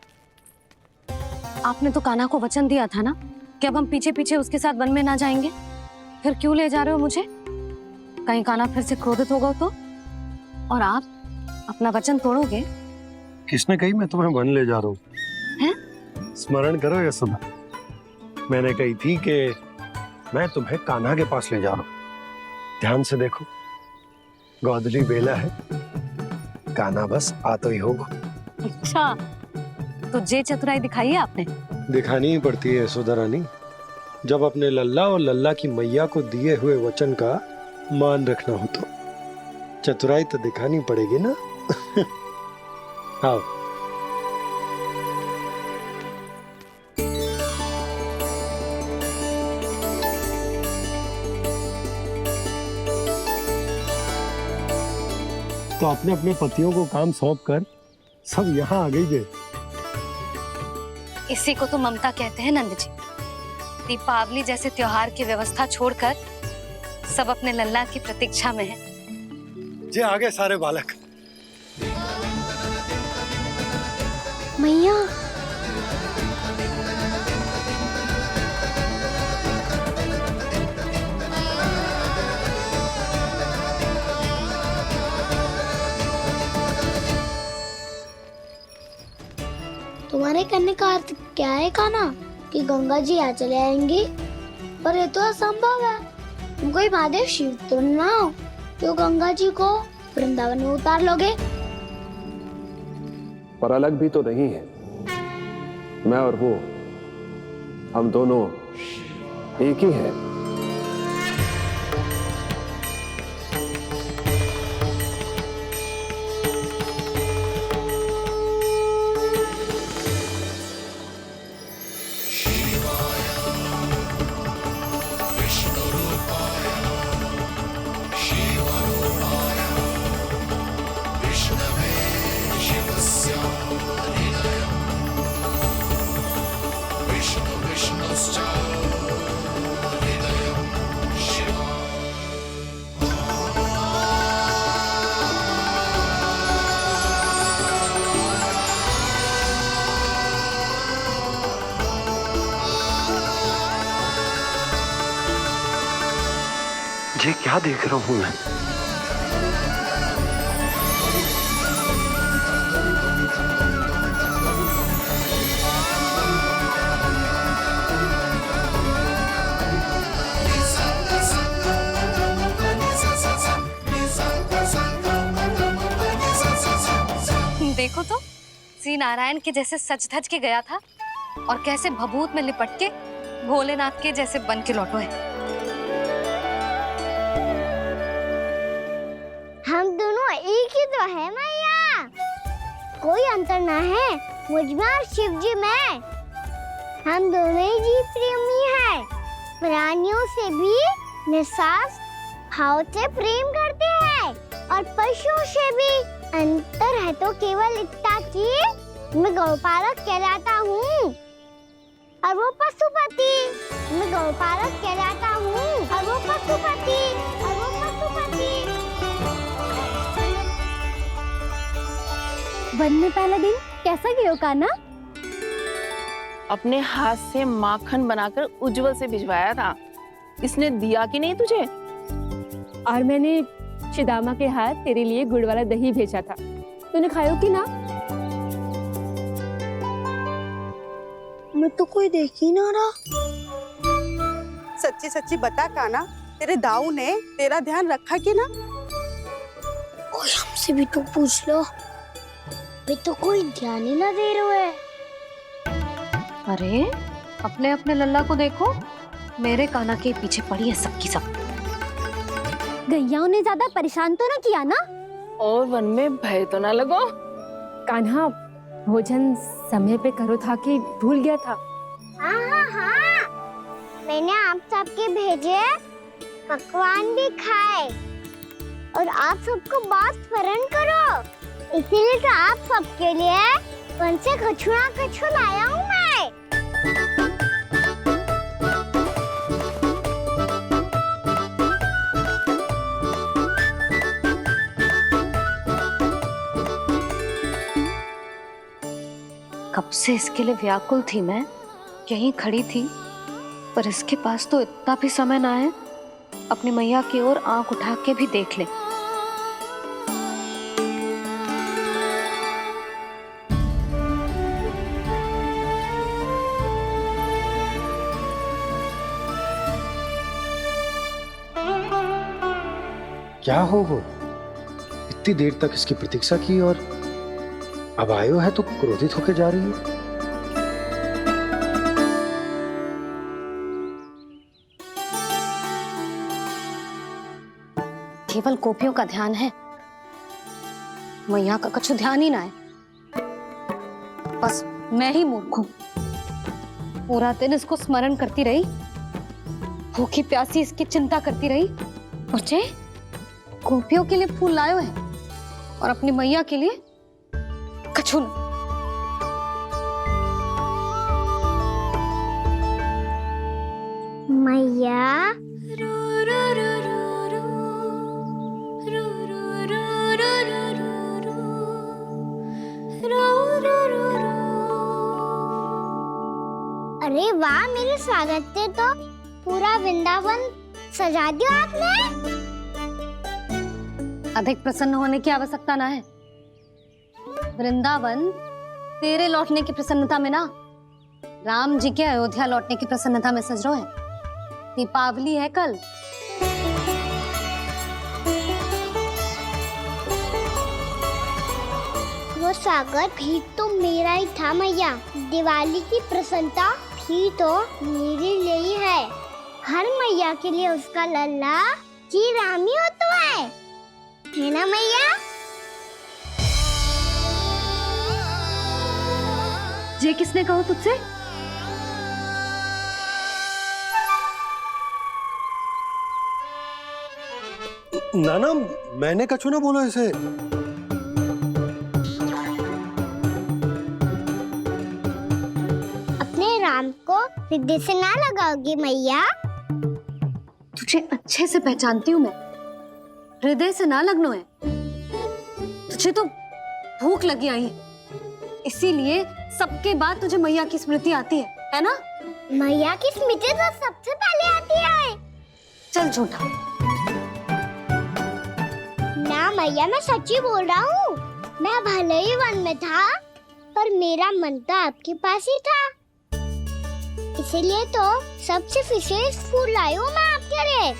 आपने तो कान्हा को वचन दिया था ना कि अब हम पीछे पीछे उसके साथ वन में ना जाएंगे। फिर क्यों ले जा रहे हो मुझे? कहीं कान्हा फिर से क्रोधित होगा तो? और आप अपना वचन तोड़ोगे? किसने कही मैं तुम्हें वन ले जा रहा हूँ? हैं? स्मरण करो ये सुबह मैंने कही थी कि मैं तुम्हें कान्हा के पास ले जा रहा हूँ। ध्यान से देखो, गोधली बेला है, कान्हा बस आ तो ही होगा। अच्छा, तो जे चतुराई दिखाई है आपने? दिखानी ही पड़ती है यशोदा रानी, जब अपने लल्ला और लल्ला की मैया को दिए हुए वचन का मान रखना हो तो चतुराई तो दिखानी पड़ेगी ना। आओ। तो अपने अपने पतियों को काम सौंप कर सब यहाँ आ गई थे। इसी को तो ममता कहते हैं नंद जी। दीपावली जैसे त्योहार की व्यवस्था छोड़कर सब अपने लल्ला की प्रतीक्षा में हैं। जे आगे सारे बालक। मैया, तुम्हारे कहने का अर्थ क्या है कान्हा? कि गंगा जी यहाँ चले आएंगी? पर ये तो असंभव है। तुम कोई महादेव शिव तो ना हो जो गंगा जी को वृंदावन में उतार लोगे? पर अलग भी तो नहीं है। मैं और वो, हम दोनों एक ही हैं। ये क्या देख रहा हूं मैं? देखो तो श्री नारायण के जैसे सज धज के गया था और कैसे भभूत में लिपट के भोलेनाथ के जैसे बन के लौटो है। हम दोनों एक ही तो है मैया, कोई अंतर ना है मुझ में और शिव जी में। हम दोनों ही जीव प्रेमी हैं, प्राणियों से भी निस्सास भाव से प्रेम करते हैं और पशुओं से भी। अंतर है तो केवल इतना कि मैं गौपालक कहलाता हूँ और वो पशुपति। मैं गौपालक कहलाता हूँ और वो पशुपति। वन में पहला दिन कैसा गया कान्हा? अपने हाथ से माखन बनाकर उज्जवल से भिजवाया था। इसने दिया कि नहीं तुझे? और मैंने शिदामा के हाथ तेरे लिए गुड़ वाला दही भेजा था, तूने खायो कि ना? मैं तो कोई देख ही ना रहा। सच्ची सच्ची बता कान्हा, तेरे दाऊ ने तेरा ध्यान रखा कि ना? कोई हमसे भी तो पूछ लो, मैं तो कोई ध्यान ही ना दे रहा है। अरे अपने अपने लल्ला को देखो, मेरे कान्हा के पीछे पड़ी है सबकी सब। गैयाओं ने ज्यादा परेशान तो ना किया ना? और वन में भय तो ना लगो? कान्हा भोजन समय पे करो था कि भूल गया था? हाँ, मैंने आप सबके भेजे पकवान भी खाए और आप सबको बात स्मरण करो, इसीलिए तो आप सबके लिए वन से कछु ना कछु लाया हूँ मैं। कब से इसके लिए व्याकुल थी मैं, यहीं खड़ी थी, पर इसके पास तो इतना भी समय ना है अपनी मैया की ओर आंख उठा के भी देख ले। क्या हो वो? इतनी देर तक इसकी प्रतीक्षा की और अब आयो है तो क्रोधित होके जा रही है। केवल गोपियों का ध्यान है, मैया का कछु ध्यान ही ना है। बस मैं ही मूर्ख हूं, पूरा दिन इसको स्मरण करती रही, भूखी प्यासी इसकी चिंता करती रही, और जे गोपियों के लिए फूल लायो है और अपनी मैया के लिए कछु न। मैया अरे वाह, मेरे स्वागत से तो पूरा वृंदावन सजा दिया आपने। अधिक प्रसन्न होने की आवश्यकता ना है। वृंदावन तेरे लौटने की प्रसन्नता में ना, राम जी के अयोध्या लौटने की प्रसन्नता में सज रहा है। दीपावली है कल। वो स्वागत भी तो मेरा ही था मैया, दिवाली की प्रसन्नता भी तो मेरे लिए ही है। हर मैया के लिए उसका लल्ला जी राम ही होता है ना मैया? ये किसने कहा तुझसे? नाना, मैंने कछु ना बोला इसे। अपने राम को हृदय से ना लगाओगी मैया? तुझे अच्छे से पहचानती हूँ मैं, हृदय से ना लगनो है। तुझे तो भूख लगी आई है, इसीलिए सबके बाद तुझे मैया की स्मृति आती है ना? मैया की स्मृति तो सबसे पहले आती है। चल झूठा, भैया मैं सच्ची बोल रहा हूँ। मैं भले ही वन में था, पर मेरा मन तो आपके पास ही था। इसीलिए तो सबसे विशेष फूल लाई हूँ मैं आपके लिए।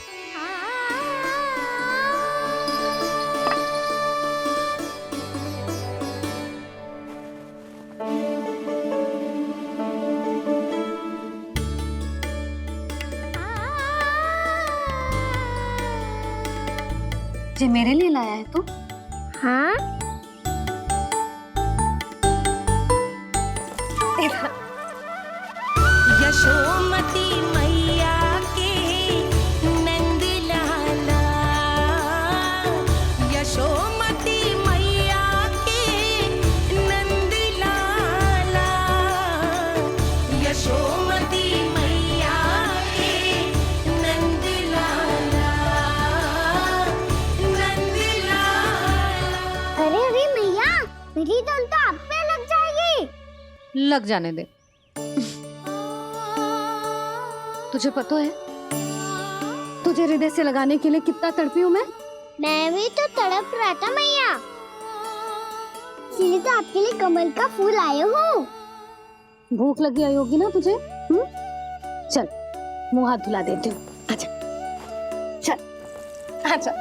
जे मेरे लिए लाया है तू? हाँ। यशोमती मैया के नंद लाला, यशोमती मैया के नंद लाला, यशोमती मैया के नंद लाला, नंद लाला। अरे अरे मैया, मेरी धुन तो आप पे लग जाएगी। लग जाने दे। तुझे पता है तुझे हृदय से लगाने के लिए कितना तड़पी हूँ मैं भी तो तड़प रहा था मैया, इसलिए तो आपके लिए कमल का फूल आए हूँ। भूख लगी आई होगी ना तुझे? चल मुंह हाथ धुला देती हूँ। आजा चल आजा।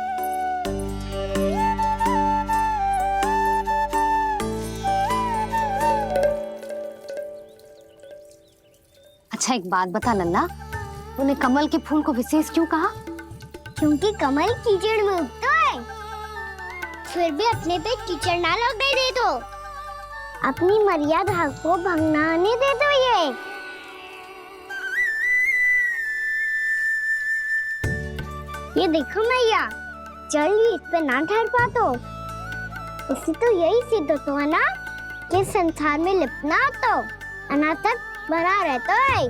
अच्छा एक बात बता लल्ला, तूने कमल के फूल को विशेष क्यों कहा? क्योंकि कमल कीचड़ में उगता है, फिर भी अपने पे कीचड़ ना लगने दे दो। अपनी मर्यादा को भंग ना आने दे दो। ये देखो मैया, जल इस पे ना ठहर पा तो उससे तो यही सिद्ध होता है ना कि संसार में लिपना तो अनाथ तक बना रहता है।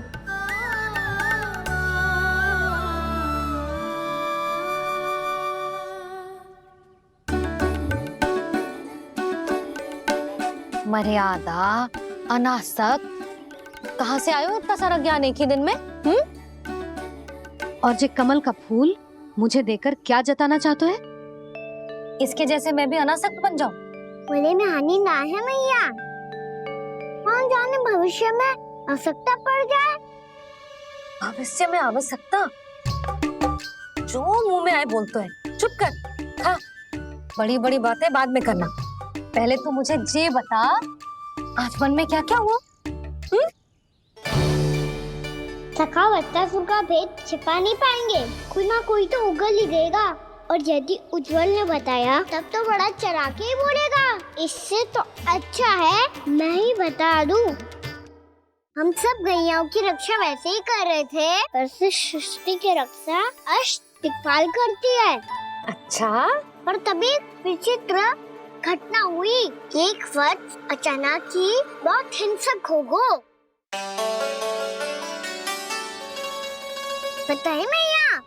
मर्यादा, अनासक, कहाँ से आयो इतना सारा ज्ञान एक ही दिन में? और जे कमल का फूल मुझे देकर क्या जताना चाहते है? इसके जैसे मैं भी अनासक्त बन जाऊं? बोले में हानि ना है मैया, कौन जाने भविष्य में आवश्यकता पड़ जाए। भविष्य में आवश्यकता? जो मुंह में आए बोलते हैं। चुप कर। हाँ, बड़ी बड़ी बातें बाद में करना, पहले तो मुझे ये बता आज मन में क्या क्या हुआ? सखा बत्तासुर का भेद छिपा नहीं पाएंगे, कोई ना कोई तो उगल ही देगा। और यदि उज्जवल ने बताया तब तो बड़ा चढ़ा के ही बोलेगा। इससे तो अच्छा है मैं ही बता दूं। हम सब गैयाओं की रक्षा वैसे ही कर रहे थे, पर सृष्टि की रक्षा अष्ट दिक्पाल करती है। अच्छा? पर तभी विचित्र घटना हुई। एक वर्ष अचानक ही बहुत हिंसक हो गो। पता है मैया,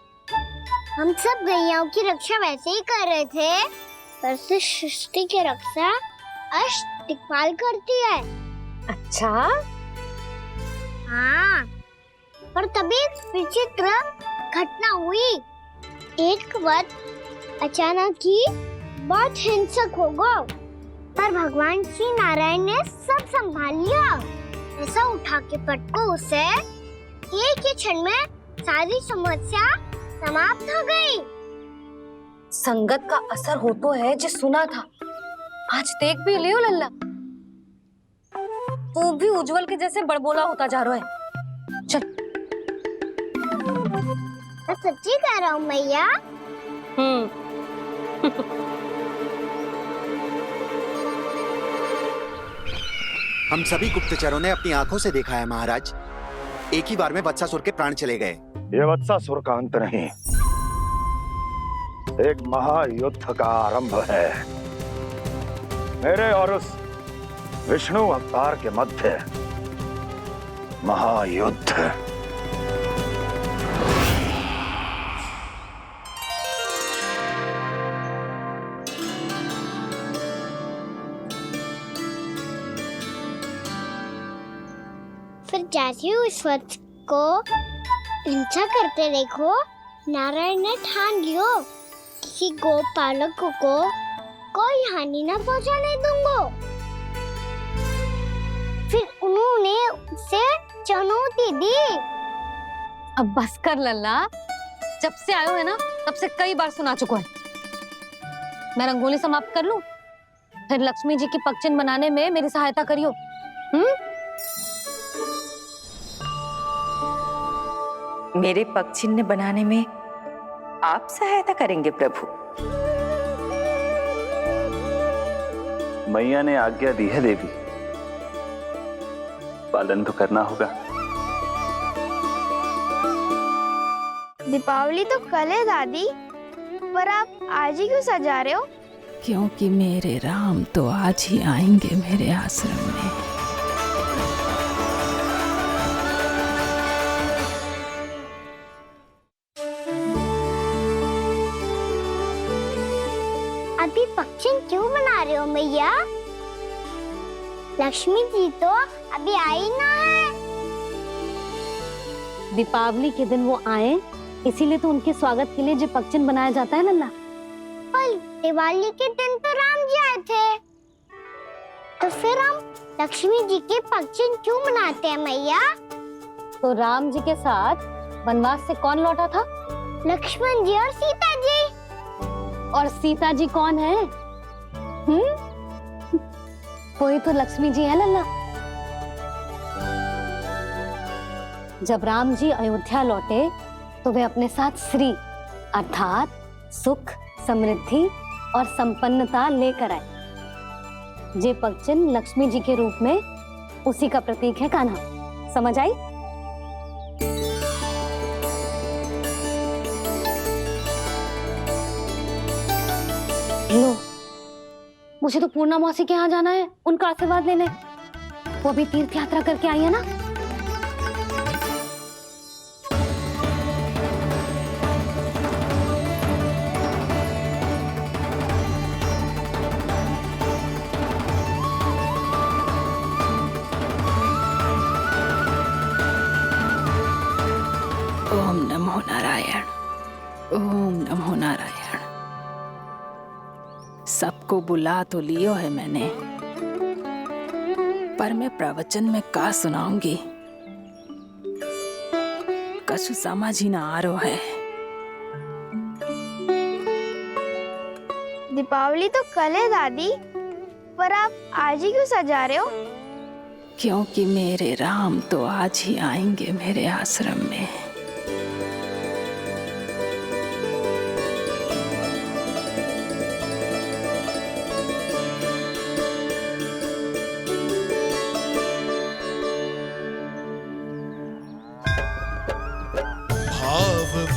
हम सब गैयाओं की रक्षा वैसे ही कर रहे थे, पर सृष्टि की रक्षा अष्ट दिक्पाल करती है। अच्छा? हाँ, पर तभी विचित्र घटना हुई। एक वर्ष अचानक ही बहुत हिंसक हो गया, पर भगवान श्री नारायण ने सब संभाल लिया। ऐसा उठा के पटको उसे, एक ही क्षण में सारी समस्या समाप्त हो गई। संगत का असर हो तो है जो सुना था, आज देख भी लियो लल्ला, तू भी उज्जवल के जैसे बड़बोला होता जा रहा है। चल। मैं सच्ची कह रहा हूँ मैया। हम सभी गुप्तचरों ने अपनी आंखों से देखा है महाराज, एक ही बार में वत्सासुर के प्राण चले गए। ये वत्सासुर का अंत नहीं, एक महायुद्ध का आरंभ है। मेरे और उस विष्णु अवतार के मध्य महायुद्ध। फिर जैसे ही उस वत्स को हिंसा करते देखो, नारायण ने ठान लियो किसी गोपालक को कोई हानि न पहुंचाने दूंगा। फिर उन्होंने उसे चुनौती दी। अब बस कर लल्ला, जब से आयो है ना तब से कई बार सुना चुका है। मैं रंगोली समाप्त कर लूं, फिर लक्ष्मी जी की पगचिन बनाने में मेरी सहायता करियो। मेरे पगचिन्ह बनाने में आप सहायता करेंगे प्रभु? मैया ने आज्ञा दी है देवी, पालन तो करना होगा। दीपावली तो कल है दादी, पर आप आज ही क्यों सजा रहे हो? क्योंकि मेरे राम तो आज ही आएंगे मेरे आश्रम में। अभी पक्षी क्यों बना रहे हो मैया? लक्ष्मी जी तो अभी आई ना है। दीपावली के दिन वो आए, इसीलिए तो उनके स्वागत के लिए जो पगचिन बनाया जाता है लल्ला। पर दिवाली के दिन तो राम जी आए थे, तो फिर हम लक्ष्मी जी के पगचिन क्यों बनाते हैं मैया? तो राम जी के साथ वनवास से कौन लौटा था? लक्ष्मण जी और सीता जी। और सीता जी कौन है? वही तो लक्ष्मी जी है लल्ला। जब राम जी अयोध्या लौटे तो वे अपने साथ श्री अर्थात सुख, समृद्धि और संपन्नता लेकर आए। जे पगचिन लक्ष्मी जी के रूप में उसी का प्रतीक है कान्हा। समझ आई? लो, मुझे तो पूर्णा मौसी के यहाँ जाना है, उनका आशीर्वाद लेने। वो अभी तीर्थ यात्रा करके आई है ना। ओम नमो नारायण, ओम नमो नारायण। सबको बुला तो लियो है मैंने, पर मैं प्रवचन में का सुनाऊंगी, कछु समझ ही ना आ रहा है। दीपावली तो कल है दादी, पर आप आज ही क्यों सजा रहे हो? क्योंकि मेरे राम तो आज ही आएंगे मेरे आश्रम में।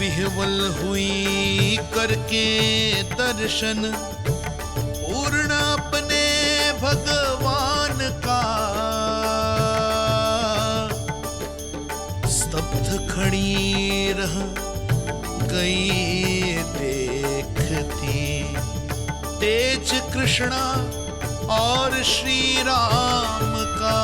विह्वल हुई करके दर्शन, पूर्ण अपने भगवान का, स्तब्ध खड़ी रह गई देखती, तेज कृष्णा और श्री राम का।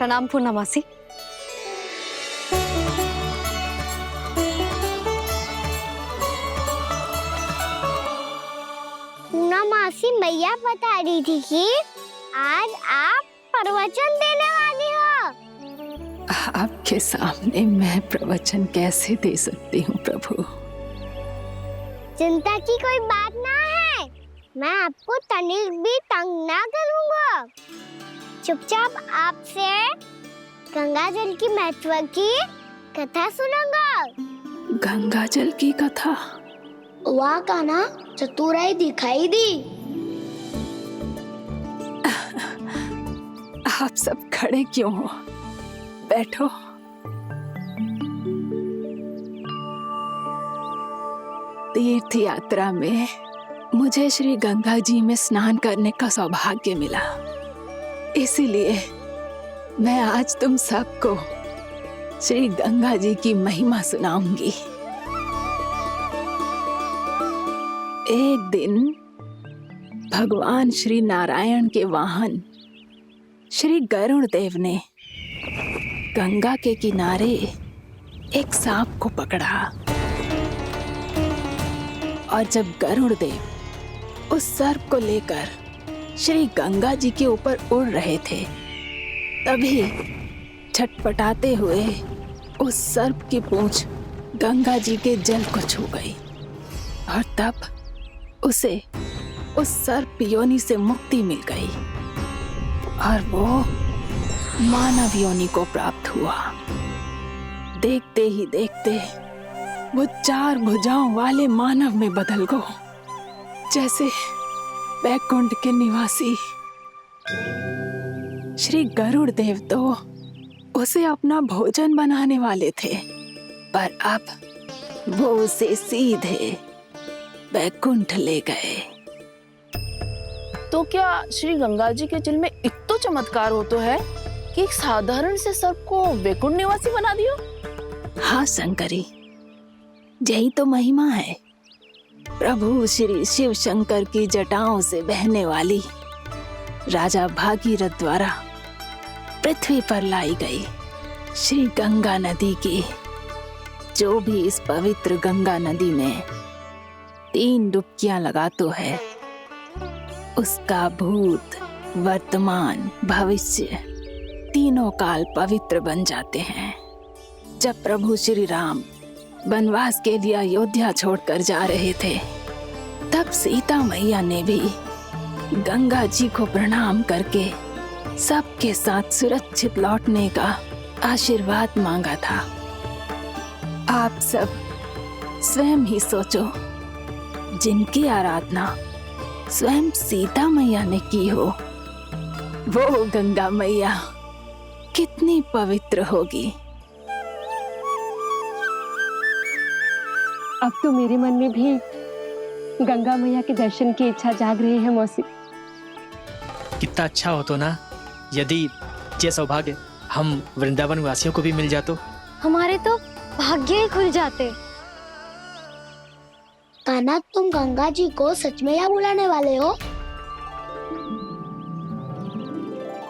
प्रणाम पूर्णा मौसी। पूर्णा मासी मैया बता रही थी कि आज आप प्रवचन देने वाली हो। आपके सामने मैं प्रवचन कैसे दे सकती हूँ प्रभु? चिंता की कोई बात ना है, मैं आपको तनिक भी तंग ना करूँगा। चुपचाप आपसे गंगा जल की महत्व की कथा सुनूंगा। गंगा जल की कथा? वाह कान्हा, चतुराई दिखाई दी। आप सब खड़े क्यों हो? बैठो। तीर्थ यात्रा में मुझे श्री गंगा जी में स्नान करने का सौभाग्य मिला, इसीलिए मैं आज तुम सबको श्री गंगा जी की महिमा सुनाऊंगी। एक दिन भगवान श्री नारायण के वाहन श्री गरुड़ देव ने गंगा के किनारे एक सांप को पकड़ा, और जब गरुड़ देव उस सर्प को लेकर श्री गंगा जी के ऊपर उड़ रहे थे, तभी छटपटाते हुए उस सर्प की पूंछ गंगा जी के जल को छू गई, और तब उसे उस सर्प योनि से मुक्ति मिल गई और वो मानव योनि को प्राप्त हुआ। देखते ही देखते वो 4 भुजाओं वाले मानव में बदल गो, जैसे बैकुंठ के निवासी। श्री गरुड़ देव तो उसे अपना भोजन बनाने वाले थे, पर अब वो उसे सीधे बैकुंठ ले गए। तो क्या श्री गंगा जी के जल में इतना चमत्कार हो तो है कि एक साधारण से सर्प को वैकुंठ निवासी बना दियो? हाँ शंकरी, यही तो महिमा है। प्रभु श्री शिव शंकर की जटाओं से बहने वाली राजा भागीरथ द्वारा पृथ्वी पर लाई गई श्री गंगा नदी की, जो भी इस पवित्र गंगा नदी में 3 डुबकियां लगातो है, उसका भूत, वर्तमान, भविष्य तीनों काल पवित्र बन जाते हैं। जब प्रभु श्री राम वनवास के लिए अयोध्या छोड़कर जा रहे थे, तब सीता मैया ने भी गंगा जी को प्रणाम करके सबके साथ सुरक्षित लौटने का आशीर्वाद मांगा था। आप सब स्वयं ही सोचो, जिनकी आराधना स्वयं सीता मैया ने की हो, वो गंगा मैया कितनी पवित्र होगी। अब तो मेरे मन में भी गंगा मैया के दर्शन की इच्छा जाग रही है मौसी। कितना अच्छा हो तो ना यदि ये सौभाग्य हम वृंदावन वासियों को भी मिल जातो। हमारे तो भाग्य ही खुल जाते। कान्हा, तुम गंगा जी को सच में यहाँ बुलाने वाले हो?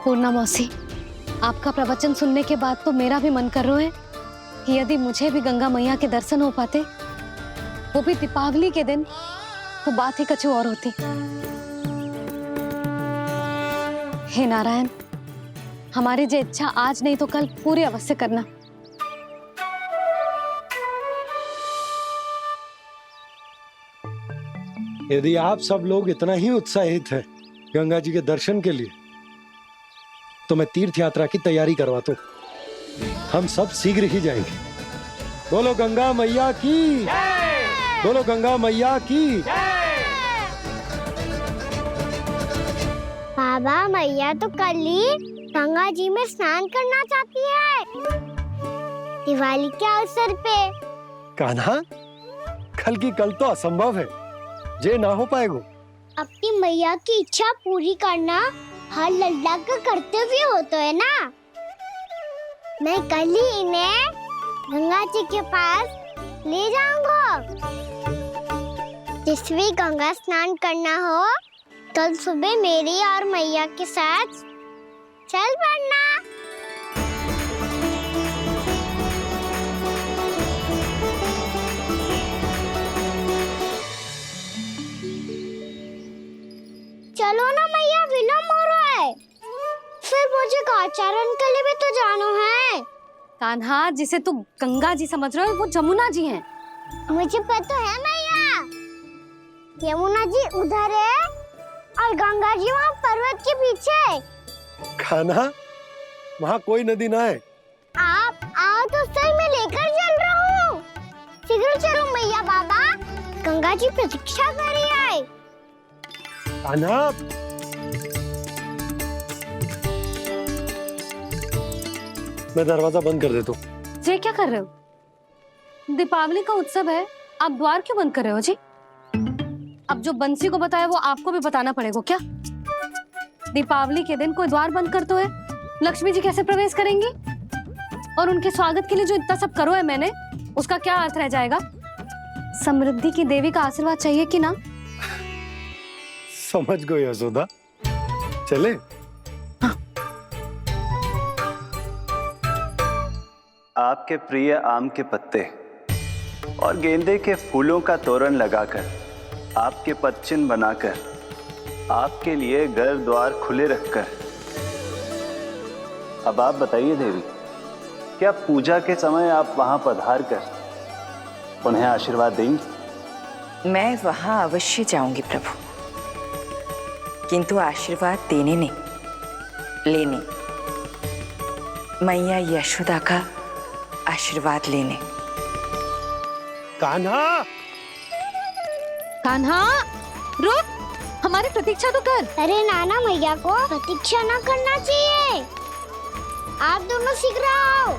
पूर्णा मौसी, आपका प्रवचन सुनने के बाद तो मेरा भी मन कर रहा है कि यदि मुझे भी गंगा मैया के दर्शन हो पाते, वो भी दीपावली के दिन, तो बात ही कुछ और होती। हे नारायण, हमारी जो इच्छा आज नहीं तो कल पूरी अवश्य करना। यदि आप सब लोग इतना ही उत्साहित हैं गंगा जी के दर्शन के लिए, तो मैं तीर्थ यात्रा की तैयारी करवाता हूँ। हम सब शीघ्र ही जाएंगे। बोलो गंगा मैया की, बोलो गंगा मैया की। बाबा, मैया तो कल ही गंगा जी में स्नान करना चाहती है, दिवाली के अवसर पे। कान्हा, कल की कल तो असंभव है, जे ना हो पाएगा। अपनी मैया की इच्छा पूरी करना हर लल्ला का कर्तव्य होता है ना। मैं कल ही इन्हें गंगा जी के पास ले जाऊंगा। जिस भी गंगा स्नान करना हो, कल सुबह मेरी और मैया के साथ चल पड़ना। चलो ना मैया, विलम्ब हो रहा है। फिर मुझे आचरण के लिए भी तो जाना है। कान्हा, जिसे तू गंगा जी समझ रहे हो, वो जमुना जी हैं। मुझे पता है मैया, यमुना जी उधर है और गंगा जी वहाँ पर्वत के पीछे। कान्हा, वहाँ कोई नदी ना है, गंगा जी प्रतीक्षा कर रही है। कान्हा, मैं दरवाजा बंद कर देता हूँ। ये क्या कर रहे हो? दीपावली का उत्सव है, आप द्वार क्यों बंद कर रहे हो जी? अब जो बंसी को बताया वो आपको भी बताना पड़ेगा क्या? दीपावली के दिन कोई द्वार बंद कर तो है, लक्ष्मी जी कैसे प्रवेश करेंगी? और उनके स्वागत के लिए जो इतना सब करो है मैंने, उसका क्या अर्थ रह जाएगा? समृद्धि की देवी का आशीर्वाद चाहिए कि ना? समझ गई यशोदा, चले? आपके प्रिय आम के पत्ते और गेंदे के फूलों का तोरण लगाकर, आपके पदचिन्ह बनाकर, आपके लिए घर द्वार खुले रखकर, अब आप बताइए देवी, क्या पूजा के समय आप वहां पधार कर उन्हें आशीर्वाद देंगी? मैं वहां अवश्य जाऊंगी प्रभु, किंतु आशीर्वाद देने नहीं, लेने, मैया यशोदा का आशीर्वाद लेने। कान्हा, कान्हा, रुक, हमारी प्रतीक्षा तो कर। अरे नाना, मैया को प्रतीक्षा ना करना चाहिए, आप दोनों सीख रहे हो।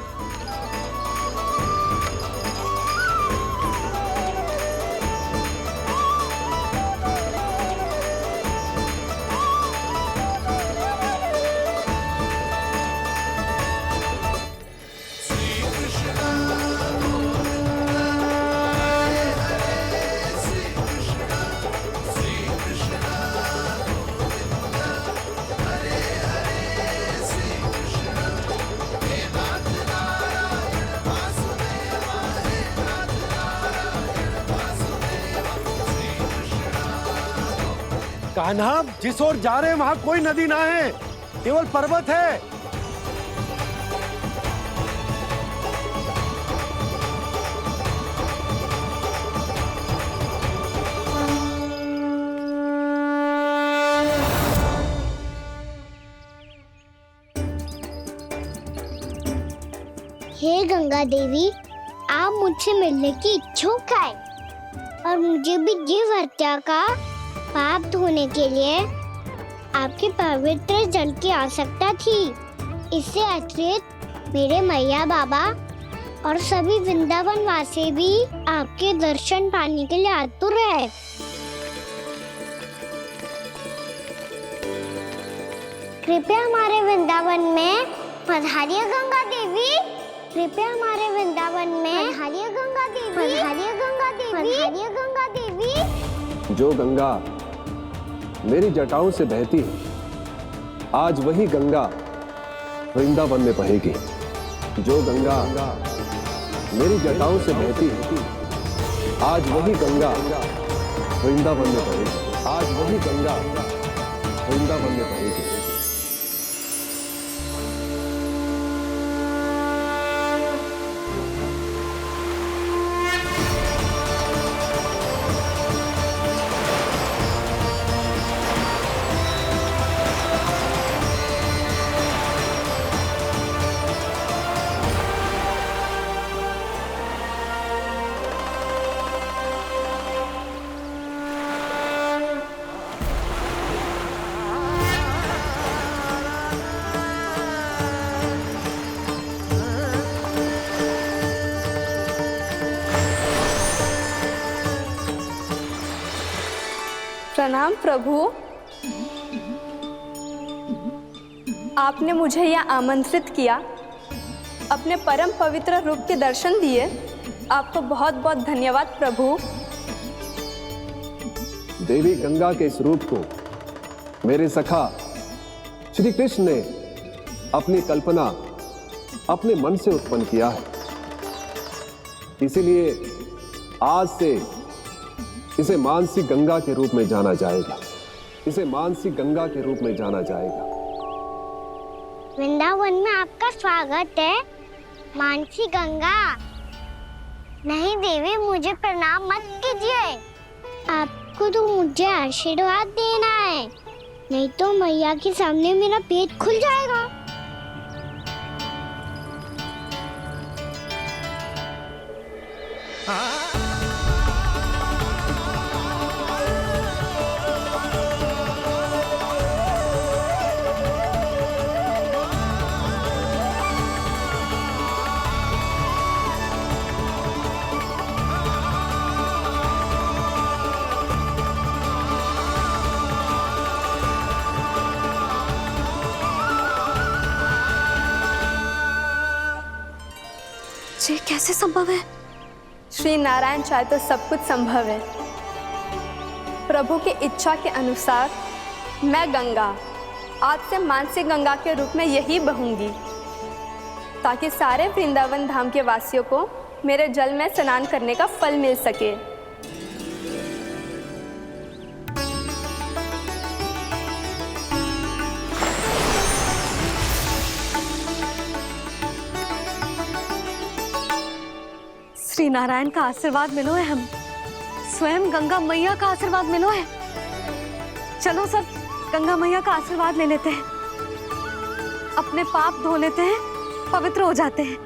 कान्हा, जिस ओर जा रहे हैं वहां कोई नदी ना है, केवल पर्वत है। हे गंगा देवी, आप मुझसे मिलने की इच्छुक है और मुझे भी जीव हत्या का पाप धोने के लिए आपके पवित्र जल की आवश्यकता थी। इससे अतिरिक्त मेरे मैया बाबा और सभी वृंदावन वासी भी आपके दर्शन पाने के लिए आतुर है। कृपया हमारे वृंदावन में पधारिए गंगा देवी, कृपया हमारे वृंदावन में पधारिए गंगा देवी, पधारिए गंगा देवी, पधारिए गंगा देवी। जो गंगा मेरी जटाओं से बहती है, आज वही गंगा वृंदावन में बहेगी। जो गंगा मेरी जटाओं से बहती है, आज वही गंगा वृंदावन में बहेगी। आज वही गंगा वृंदावन में बहेगी। प्रणाम प्रभु, आपने मुझे यह आमंत्रित किया, अपने परम पवित्र रूप के दर्शन दिए, आपको बहुत बहुत धन्यवाद प्रभु। देवी गंगा के इस रूप को मेरे सखा श्री कृष्ण ने अपनी कल्पना अपने मन से उत्पन्न किया है। इसीलिए आज से इसे मानसी गंगा के रूप में जाना जाएगा। इसे मानसी गंगा के रूप में जाना जाएगा। वृंदावन में आपका स्वागत है मानसी गंगा। नहीं देवी, मुझे प्रणाम मत कीजिए, आपको तो मुझे आशीर्वाद देना है, नहीं तो मैया के सामने मेरा पेट खुल जाएगा। ये कैसे संभव है? श्री नारायण चाहे तो सब कुछ संभव है। प्रभु की इच्छा के अनुसार मैं गंगा आज से मानसिक गंगा के रूप में यही बहूंगी, ताकि सारे वृंदावन धाम के वासियों को मेरे जल में स्नान करने का फल मिल सके। श्री नारायण का आशीर्वाद मिलो है, हम स्वयं गंगा मैया का आशीर्वाद मिलो है। चलो सब गंगा मैया का आशीर्वाद ले लेते हैं, अपने पाप धो लेते हैं, पवित्र हो जाते हैं।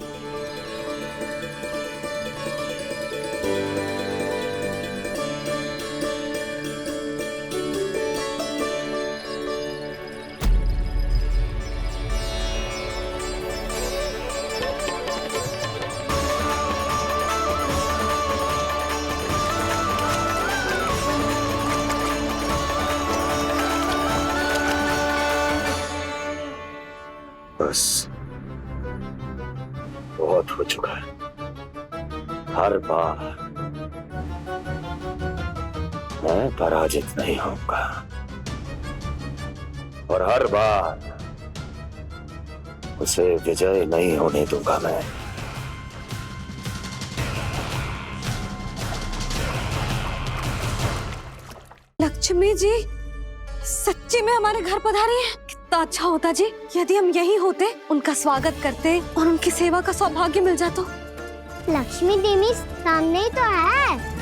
बस बहुत हो चुका है। हर बार मैं पराजित नहीं होऊंगा और हर बार उसे विजय नहीं होने दूंगा मैं। लक्ष्मी जी सच्ची में हमारे घर पधारी है। कितना अच्छा होता जी यदि हम यहीं होते, उनका स्वागत करते और उनकी सेवा का सौभाग्य मिल जाता। लक्ष्मी देवी सामने ही तो है।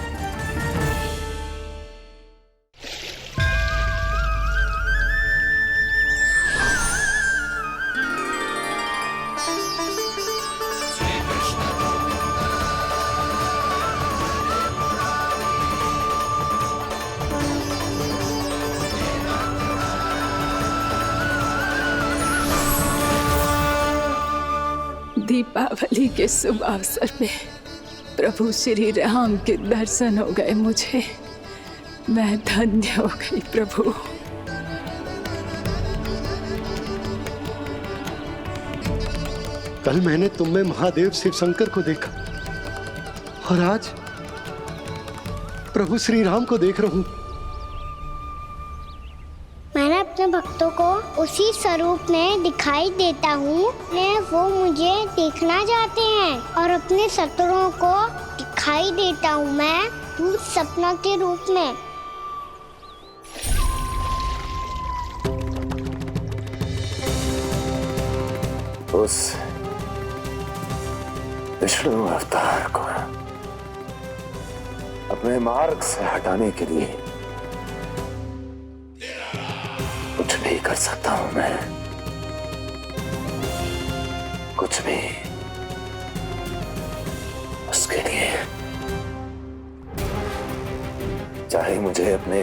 दीपावली के शुभ अवसर में प्रभु श्री राम के दर्शन हो गए मुझे। मैं धन्य हो गई प्रभु। कल मैंने तुम में महादेव शिव शंकर को देखा और आज प्रभु श्री राम को देख रहा हूं। मैंने अपने भक्तों को उसी स्वरूप में दिखाई देता हूँ, वो मुझे देखना चाहते हैं और अपने शत्रुओं को दिखाई देता हूँ मैं भूत सपना के रूप में। उस विष्णु अवतार को अपने मार्ग से हटाने के लिए कुछ भी कर सकता हूं मैं, कुछ भी। उसके लिए चाहे मुझे अपने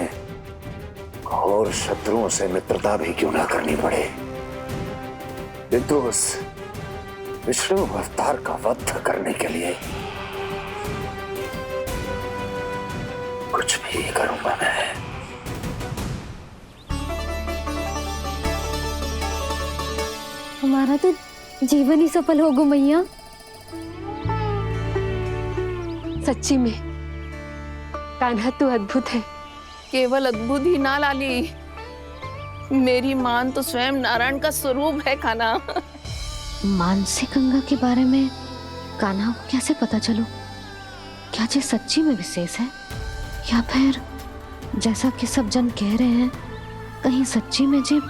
घोर शत्रुओं से मित्रता भी क्यों ना करनी पड़े, किंतु उस विष्णु अवतार का वध करने के लिए कुछ भी करूंगा मैं। हमारा तो जीवन ही सफल होगा मैया। सच्ची में कान्हा तू अद्भुत है। केवल अद्भुत ही ना लाली, मेरी मान तो स्वयं नारायण का स्वरूप है कान्हा। मानसी गंगा के बारे में कान्हा को कैसे पता चलो? क्या ये सच्ची में विशेष है या फिर जैसा कि सब जन कह रहे हैं, कहीं सच्ची में जी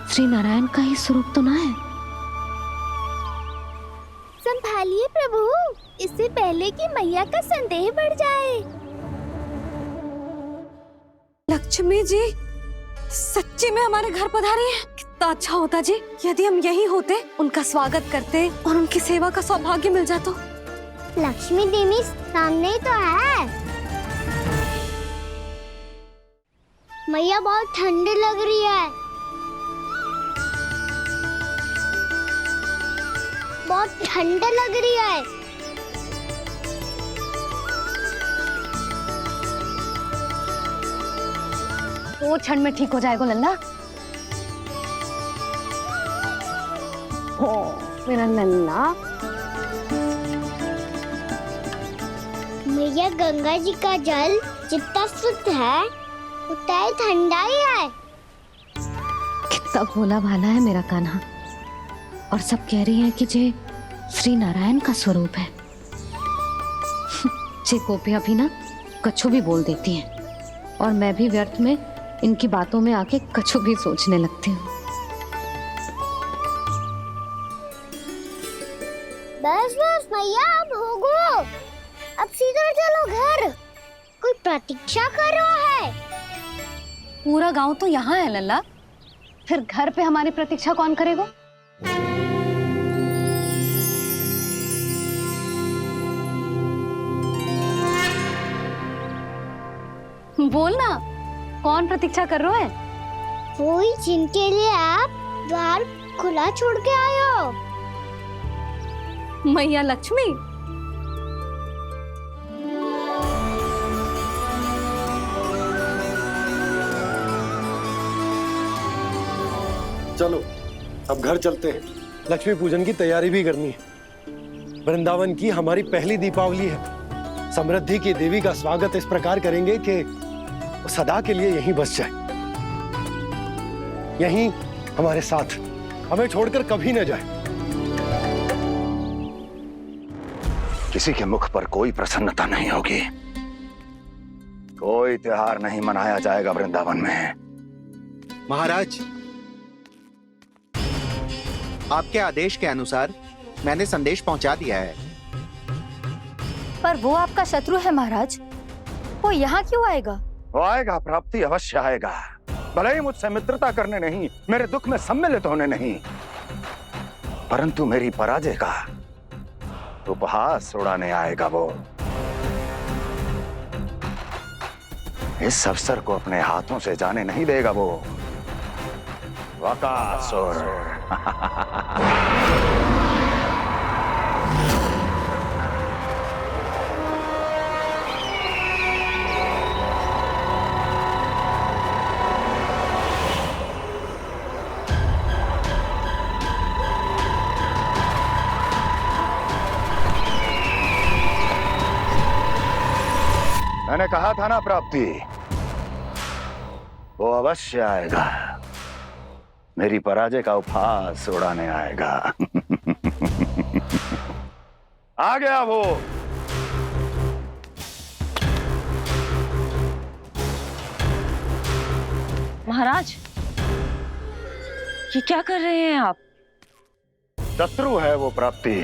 श्री नारायण का ही स्वरूप तो ना है? संभालिए प्रभु, इससे पहले कि मैया का संदेह बढ़ जाए। लक्ष्मी जी सच्ची में हमारे घर पधारी है। कितना अच्छा होता जी यदि हम यहीं होते, उनका स्वागत करते और उनकी सेवा का सौभाग्य मिल जाता। लक्ष्मी देवी सामने ही तो है। मैया बहुत ठंडी लग रही है, बहुत ठंडा लग रही है। वो क्षण में ठीक हो जाएगा लल्ला। ओ मेरा लल्ला। भैया गंगा जी का जल जितना शुद्ध है उतना ही ठंडा ही है। कितना भोला भाला है मेरा कान्हा। और सब कह रही हैं कि जे श्री नारायण का स्वरूप है। जे गोपियां भी ना कछु भी बोल देती हैं और मैं भी व्यर्थ में इनकी बातों में आके कछु भी सोचने लगती हूँ। बस बस भैया अब हो गो, अब सीधा चलो घर। कोई प्रतीक्षा कर रहा है। पूरा गांव तो यहाँ है लल्ला, फिर घर पे हमारी प्रतीक्षा कौन करेगा? बोल ना, कौन प्रतीक्षा कर रहा है? वही जिनके लिए आप द्वार खुला छोड़ के आए हो। मैया लक्ष्मी। चलो अब घर चलते हैं। लक्ष्मी पूजन की तैयारी भी करनी है। वृंदावन की हमारी पहली दीपावली है। समृद्धि की देवी का स्वागत इस प्रकार करेंगे कि वो सदा के लिए यहीं बस जाए, यहीं हमारे साथ, हमें छोड़कर कभी न जाए। किसी के मुख पर कोई प्रसन्नता नहीं होगी, कोई त्योहार नहीं मनाया जाएगा वृंदावन में। महाराज, आपके आदेश के अनुसार मैंने संदेश पहुंचा दिया है। पर वो आपका शत्रु है महाराज, वो यहाँ क्यों आएगा? वो आएगा, प्राप्ति अवश्य आएगा। भले ही मुझसे मित्रता करने नहीं, मेरे दुख में सम्मिलित होने नहीं, परंतु मेरी पराजय का उपहास उड़ाने आएगा वो। इस अवसर को अपने हाथों से जाने नहीं देगा वो। वकासुर। मैंने कहा था ना प्राप्ति, वो अवश्य आएगा, मेरी पराजय का उपहास उड़ाने आएगा। आ गया वो। महाराज, ये क्या कर रहे हैं आप? शत्रु है वो प्राप्ति,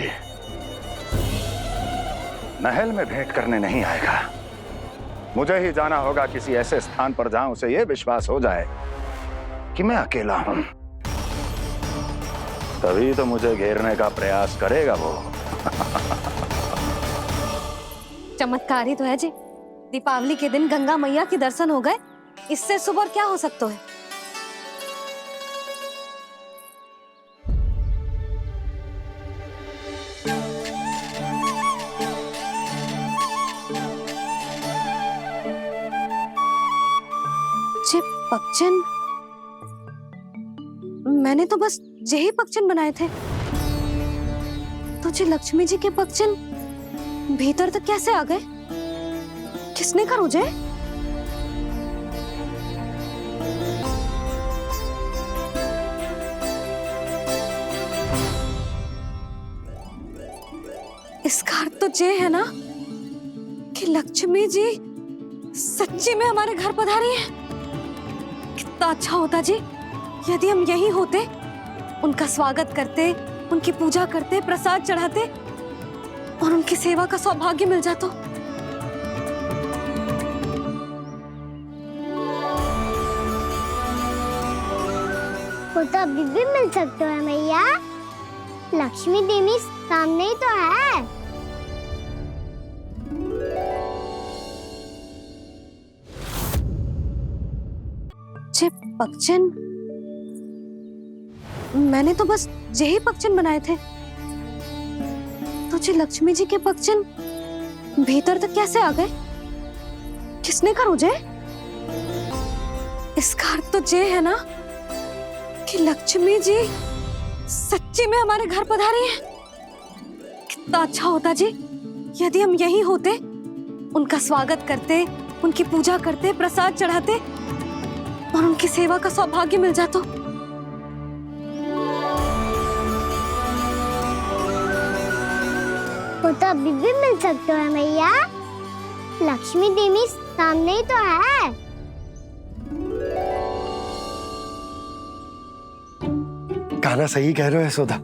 महल में भेंट करने नहीं आएगा। मुझे ही जाना होगा किसी ऐसे स्थान पर जहां उसे यह विश्वास हो जाए कि मैं अकेला हूं, तभी तो मुझे घेरने का प्रयास करेगा वो। चमत्कार ही तो है जी। दीपावली के दिन गंगा मैया के दर्शन हो गए, इससे शुभ और क्या हो सकता है? पक्षन, मैंने तो बस यही पक्षन बनाए थे, तो जी लक्ष्मी जी के पक्षन भीतर तक कैसे आ गए? किसने कर मुझे? इसका अर्थ तो ये है ना कि लक्ष्मी जी सच्ची में हमारे घर पधारी है। कितना अच्छा होता जी यदि हम यहीं होते, उनका स्वागत करते, उनकी पूजा करते, प्रसाद चढ़ाते और उनकी सेवा का सौभाग्य मिल जाता। वो तो अभी भी मिल सकते हैं मैया, लक्ष्मी देवी सामने ही तो है। पक्षन, मैंने तो बस यही पक्षन बनाए थे, तो जी लक्ष्मी जी के पक्षन भीतर तक कैसे आ गए? किसने कर मुझे? इसका अर्थ तो ये है ना कि लक्ष्मी जी सच्ची में हमारे घर पधारी है। कितना अच्छा होता जी यदि हम यहीं होते, उनका स्वागत करते, उनकी पूजा करते, प्रसाद चढ़ाते और उनकी सेवा का सौभाग्य मिल जाता। वो तो अभी भी मिल सकते हैं मैया। लक्ष्मी देवी सामने ही तो है। कान्हा सही कह रहे हो यशोदा।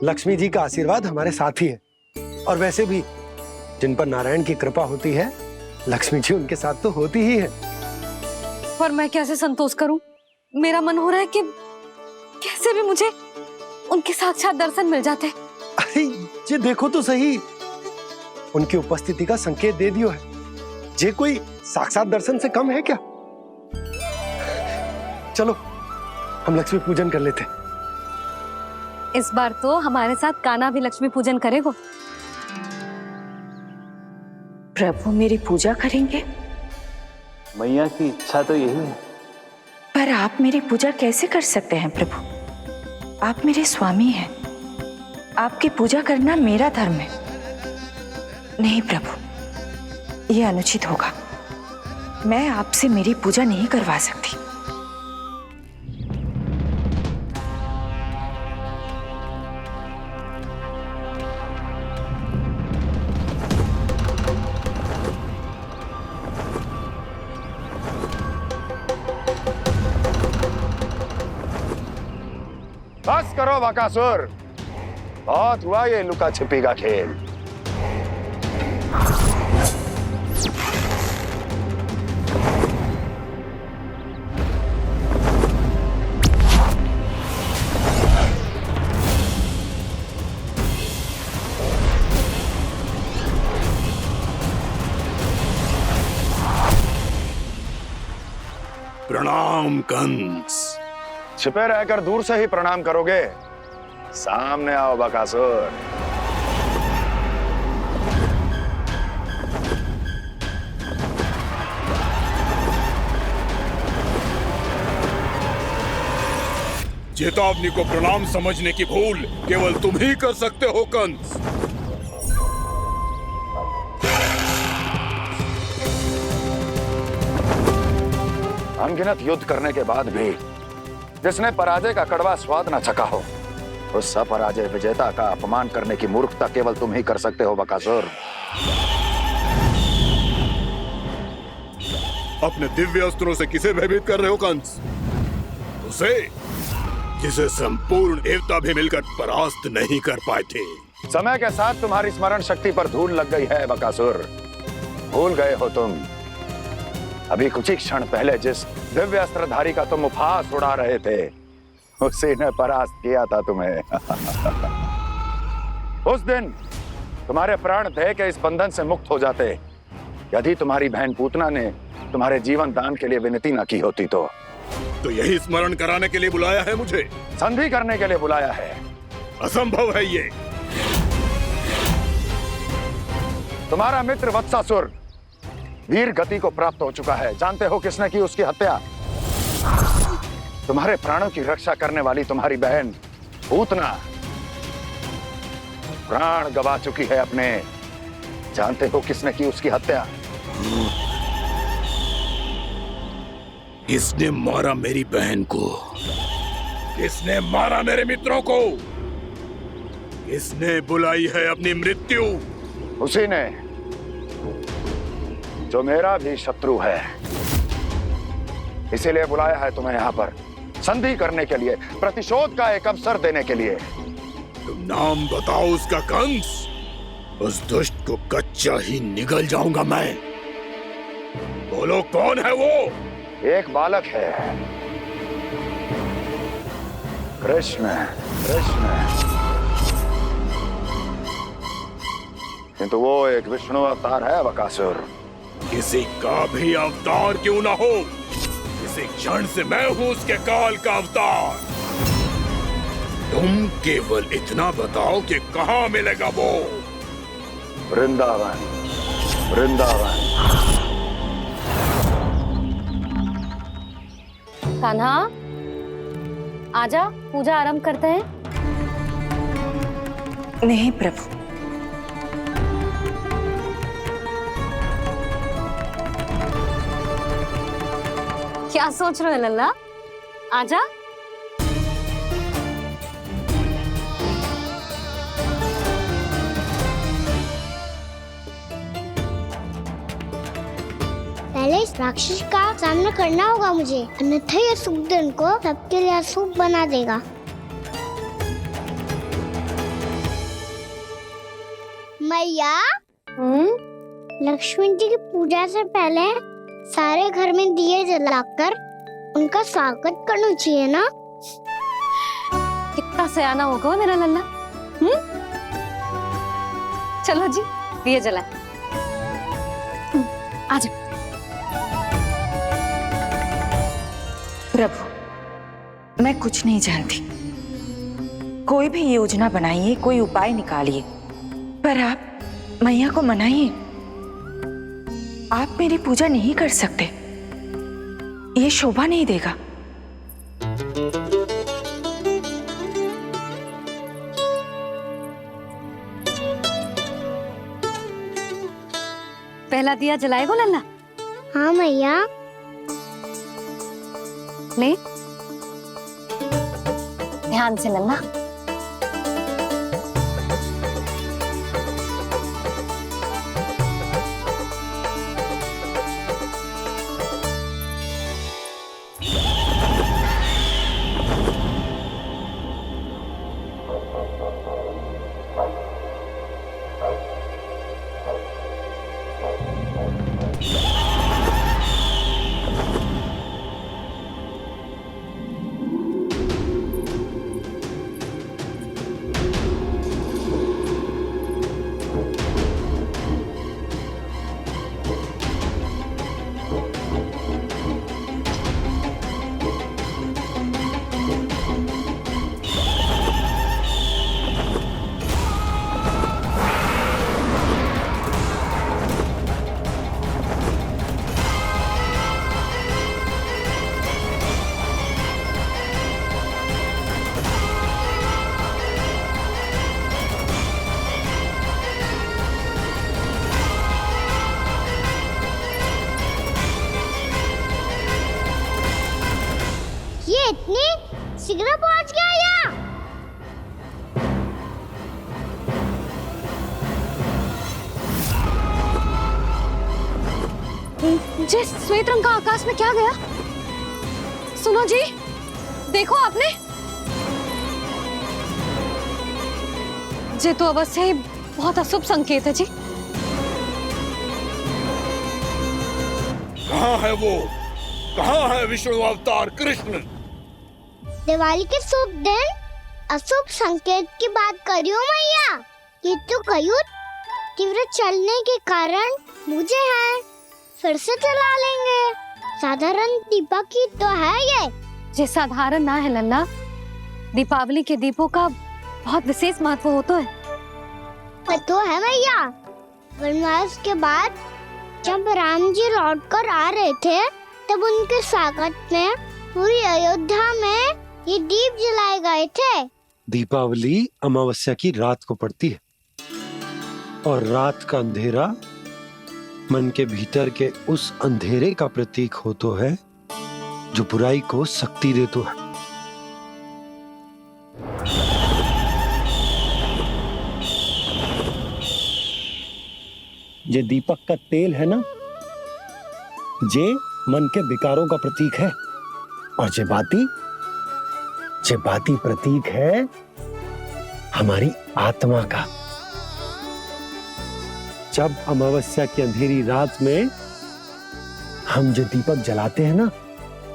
लक्ष्मी जी का आशीर्वाद हमारे साथ ही है, और वैसे भी जिन पर नारायण की कृपा होती है, लक्ष्मी जी उनके साथ तो होती ही है। पर मैं कैसे संतोष करूं? मेरा मन हो रहा है कि कैसे भी मुझे उनके साक्षात दर्शन मिल जाते। अरे ये देखो तो सही, उनकी उपस्थिति का संकेत दे दियो है। ये कोई साक्षात दर्शन से कम है क्या? चलो हम लक्ष्मी पूजन कर लेते। इस बार तो हमारे साथ कान्हा भी लक्ष्मी पूजन करेगा। प्रभु मेरी पूजा करेंगे? मैया की इच्छा तो यही है। पर आप मेरी पूजा कैसे कर सकते हैं प्रभु? आप मेरे स्वामी हैं। आपकी पूजा करना मेरा धर्म है। नहीं प्रभु, यह अनुचित होगा। मैं आपसे मेरी पूजा नहीं करवा सकती। बस करो बकासुर, बहुत हुआ ये लुका छिपी का खेल। प्रणाम कंस। छिपे रहकर दूर से ही प्रणाम करोगे? सामने आओ बकासुर। चेतावनी को प्रणाम समझने की भूल केवल तुम ही कर सकते हो कंस। अनगिनत युद्ध करने के बाद भी जिसने पराजय का कड़वा स्वाद न चखा हो, उस अपराजय विजेता का अपमान करने की मूर्खता केवल तुम ही कर सकते हो बकासुर। अपने दिव्य अस्त्रों से किसे भयभीत कर रहे हो कंस? उसे जिसे संपूर्ण देवता भी मिलकर परास्त नहीं कर पाए थे। समय के साथ तुम्हारी स्मरण शक्ति पर धूल लग गई है बकासुर। भूल गए हो तुम अभी कुछ ही क्षण पहले जिस दिव्य अस्त्रधारी का तुम उपहास उड़ा रहे थे, उसी ने परास्त किया था तुम्हें। उस दिन तुम्हारे प्राण दे के इस बंधन से मुक्त हो जाते यदि तुम्हारी बहन पूतना ने तुम्हारे जीवन दान के लिए विनती न की होती तो यही स्मरण कराने के लिए बुलाया है मुझे? संधि करने के लिए बुलाया है। असंभव है ये। तुम्हारा मित्र वत्सासुर वीर गति को प्राप्त हो चुका है। जानते हो किसने की उसकी हत्या? तुम्हारे प्राणों की रक्षा करने वाली तुम्हारी बहन पूतना प्राण गवा चुकी है अपने। जानते हो किसने की उसकी हत्या? किसने मारा मेरी बहन को? किसने मारा मेरे मित्रों को? किसने बुलाई है अपनी मृत्यु? उसी ने जो मेरा भी शत्रु है। इसीलिए बुलाया है तुम्हें यहाँ पर संधि करने के लिए, प्रतिशोध का एक अवसर देने के लिए। तुम नाम बताओ उसका कंस। उस दुष्ट को कच्चा ही निगल जाऊंगा मैं। बोलो कौन है वो? एक बालक है, कृष्ण। कृष्ण, किंतु वो एक विष्णु अवतार है बकासुर। किसी का भी अवतार क्यों ना हो, इसी क्षण से मैं हूं उसके काल का अवतार। तुम केवल इतना बताओ कि कहां मिलेगा वो? वृंदावन। वृंदावन। कान्हा, आजा, पूजा आरंभ करते हैं। नहीं प्रभु, क्या सोच रहे हो लल्ला? आजा। पहले इस राक्षस का सामना करना होगा मुझे, अन्यथा ये सुखदन को सबके लिए अशुभ बना देगा। मैया, लक्ष्मी जी की पूजा से पहले सारे घर में दिए जलाकर उनका स्वागत करना चाहिए ना? कितना सयाना होगा मेरा लल्ला। चलो जी, दिए जलाए। आजा। प्रभु, मैं कुछ नहीं जानती। कोई भी योजना बनाइए, कोई उपाय निकालिए, पर आप मैया को मनाइए। आप मेरी पूजा नहीं कर सकते, ये शोभा नहीं देगा। पहला दिया जलाएगो लल्ला? हाँ मैया। ले, ध्यान से लल्ला। ये इतनी शीघ्र पहुंच गया यहाँ? जी, श्वेत रंग का आकाश में क्या गया? सुनो जी, देखो आपने। ये तो अवश्य ही बहुत अशुभ संकेत है जी। कहाँ है वो? कहाँ है विष्णु अवतार कृष्ण? दिवाली के शुभ दिन अशुभ संकेत की बात कर रही हूँ मैया। ये तो कयूर तीव्र चलने के कारण मुझे है, फिर से चला लेंगे। साधारण दीपक ही तो है ये साधारण ना है लल्ला। दीपावली के दीपों का बहुत विशेष महत्व होता है। तो है मैया। वनवास के बाद जब राम जी लौट कर आ रहे थे, तब उनके स्वागत में पूरी अयोध्या में ये दीप जलाए गए थे। दीपावली अमावस्या की रात को पड़ती है और रात का अंधेरा मन के भीतर के उस अंधेरे का प्रतीक हो तो है जो बुराई को शक्ति दे तो है। ये दीपक का तेल है ना, जे मन के विकारों का प्रतीक है, और जे बाती प्रतीक है हमारी आत्मा का। जब अमावस्या की अंधेरी रात में हम जो दीपक जलाते हैं ना,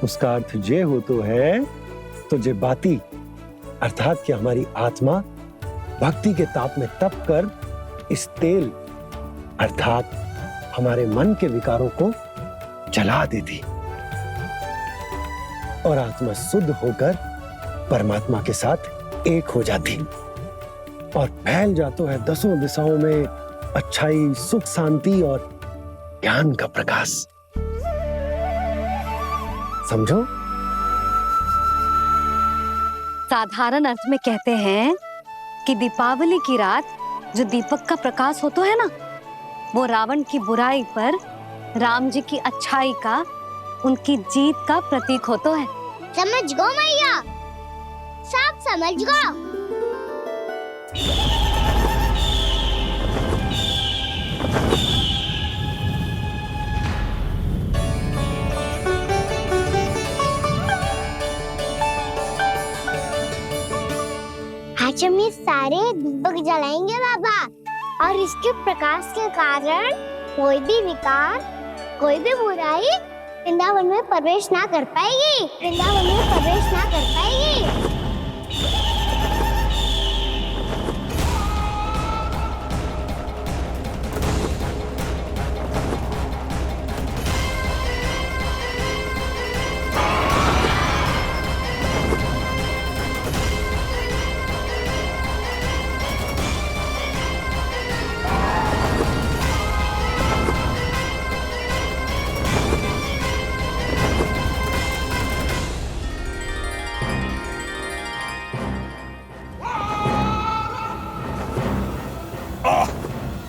उसका अर्थ ये हो तो है, तो जे बाती अर्थात कि हमारी आत्मा भक्ति के ताप में तप कर इस तेल अर्थात हमारे मन के विकारों को जला देती और आत्मा शुद्ध होकर परमात्मा के साथ एक हो जाती और फैल जाता है दसों दिशाओं में अच्छाई, सुख, शांति और ज्ञान का प्रकाश। समझो? साधारण अर्थ में कहते हैं कि दीपावली की रात जो दीपक का प्रकाश होता है ना, वो रावण की बुराई पर राम जी की अच्छाई का उनकी जीत का प्रतीक हो तो है। समझ गो मैया, सब समझ गो। आज हम ये सारे दीपक जलाएंगे बाबा, और इसके प्रकाश के कारण कोई भी विकार, कोई भी बुराई वृंदावन में प्रवेश ना कर पाएगी, वृंदावन में प्रवेश ना कर पाएगी।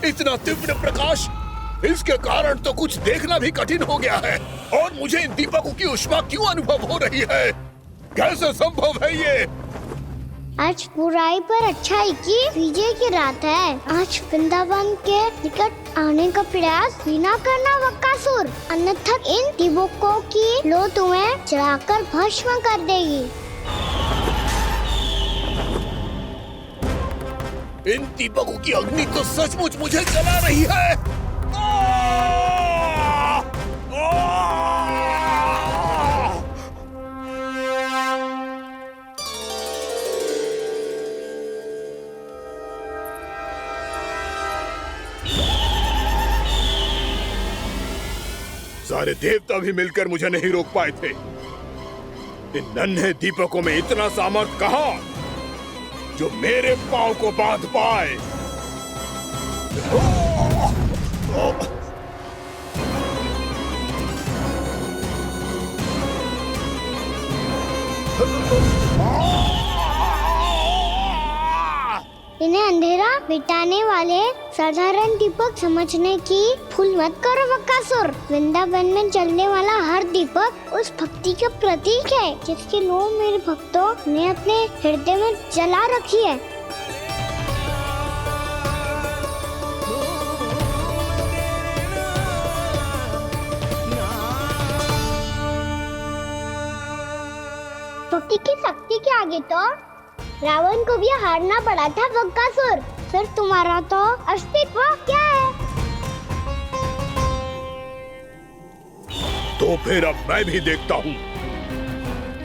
इतना तीव्र प्रकाश, इसके कारण तो कुछ देखना भी कठिन हो गया है। और मुझे इन दीपकों की ऊष्मा क्यों अनुभव हो रही है? कैसे संभव है ये? आज बुराई पर अच्छाई की विजय की रात है। आज वृंदावन के निकट आने का प्रयास भी ना करना बकासुर, अन्यथा इन दीपकों की लो तुम्हें जलाकर भस्म कर देगी। इन दीपकों की अग्नि तो सचमुच मुझे जला रही है। सारे देवता भी मिलकर मुझे नहीं रोक पाए थे। इन नन्हे दीपकों में इतना सामर्थ्य कहां जो मेरे पांव को बांध पाए। इन्हें अंधेरा मिटाने वाले साधारण दीपक समझने की भूल मत करो बकासुर। वृंदावन में जलने वाला हर दीपक उस भक्ति का प्रतीक है जिसकी लो मेरे भक्तों ने अपने हृदय में जला रखी है। भक्ति की शक्ति के आगे तो रावण को भी हारना पड़ा था बकासुर। फिर तुम्हारा तो अस्तित्व क्या है? तो फिर अब मैं भी देखता हूँ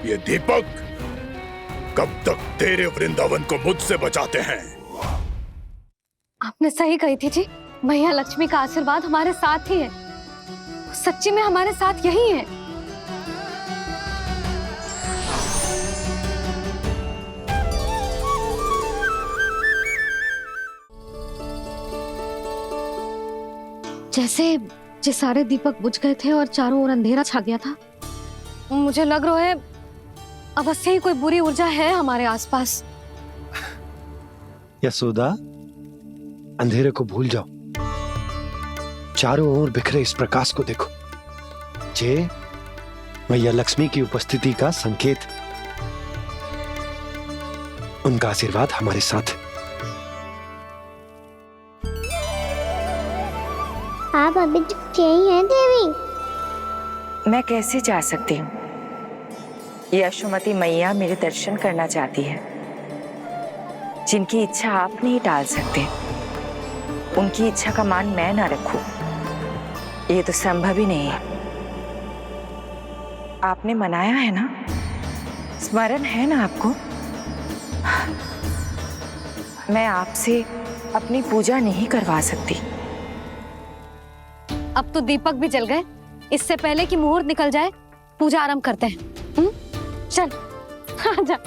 ये दीपक कब तक तेरे वृंदावन को मुझसे बचाते हैं। आपने सही कही थी जी, मैया लक्ष्मी का आशीर्वाद हमारे साथ ही है। सच्ची में हमारे साथ यही है। जैसे जे सारे दीपक बुझ गए थे और चारों ओर अंधेरा छा गया था, मुझे लग रहा है अवश्य ही कोई बुरी ऊर्जा है हमारे आसपास। यशोदा, अंधेरे को भूल जाओ, चारों ओर बिखरे इस प्रकाश को देखो। जे मैया लक्ष्मी की उपस्थिति का संकेत, उनका आशीर्वाद हमारे साथ। आप अभी तक यही हैं देवी? मैं कैसे जा सकती हूँ? यशोमती मैया मेरे दर्शन करना चाहती है। जिनकी इच्छा आप नहीं टाल सकते, उनकी इच्छा का मान मैं ना रखूं, ये तो संभव ही नहीं है। आपने मनाया है ना, स्मरण है ना आपको? मैं आपसे अपनी पूजा नहीं करवा सकती। अब तो दीपक भी जल गए, इससे पहले कि मुहूर्त निकल जाए पूजा आरंभ करते हैं। चल आजा।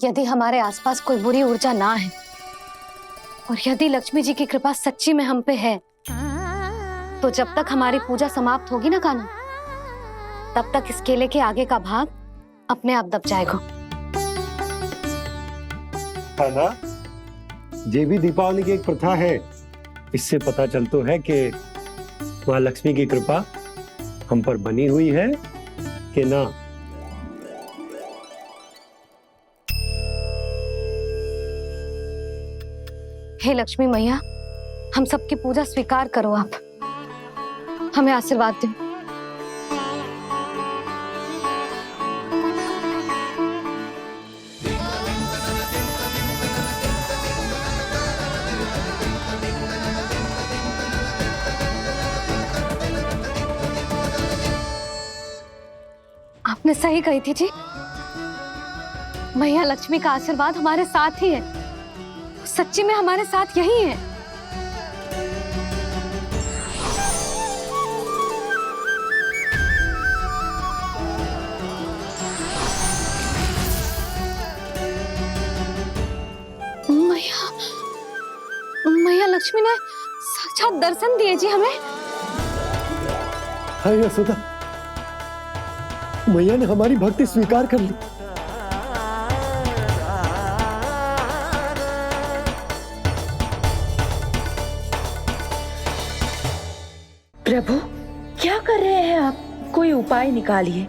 यदि हमारे आसपास कोई बुरी ऊर्जा ना है और यदि लक्ष्मी जी की कृपा सच्ची में हम पे है, तो जब तक हमारी पूजा समाप्त होगी ना कान्हा, तब तक इस केले के आगे का भाग अपने आप दब जाएगा। कान्हा, ये भी दीपावली की एक प्रथा है। इससे पता चलता है कि माँ लक्ष्मी की कृपा हम पर बनी हुई है कि ना। हे लक्ष्मी मैया, हम सबकी पूजा स्वीकार करो, आप हमें आशीर्वाद दो। आपने सही कही थी जी, मैया लक्ष्मी का आशीर्वाद हमारे साथ ही है, सच्ची में हमारे साथ यही है। मैया लक्ष्मी ने साक्षात दर्शन दिए जी हमें। हाँ यशोदा, मैया ने हमारी भक्ति स्वीकार कर ली। प्रभु, क्या कर रहे हैं आप? कोई उपाय निकालिए,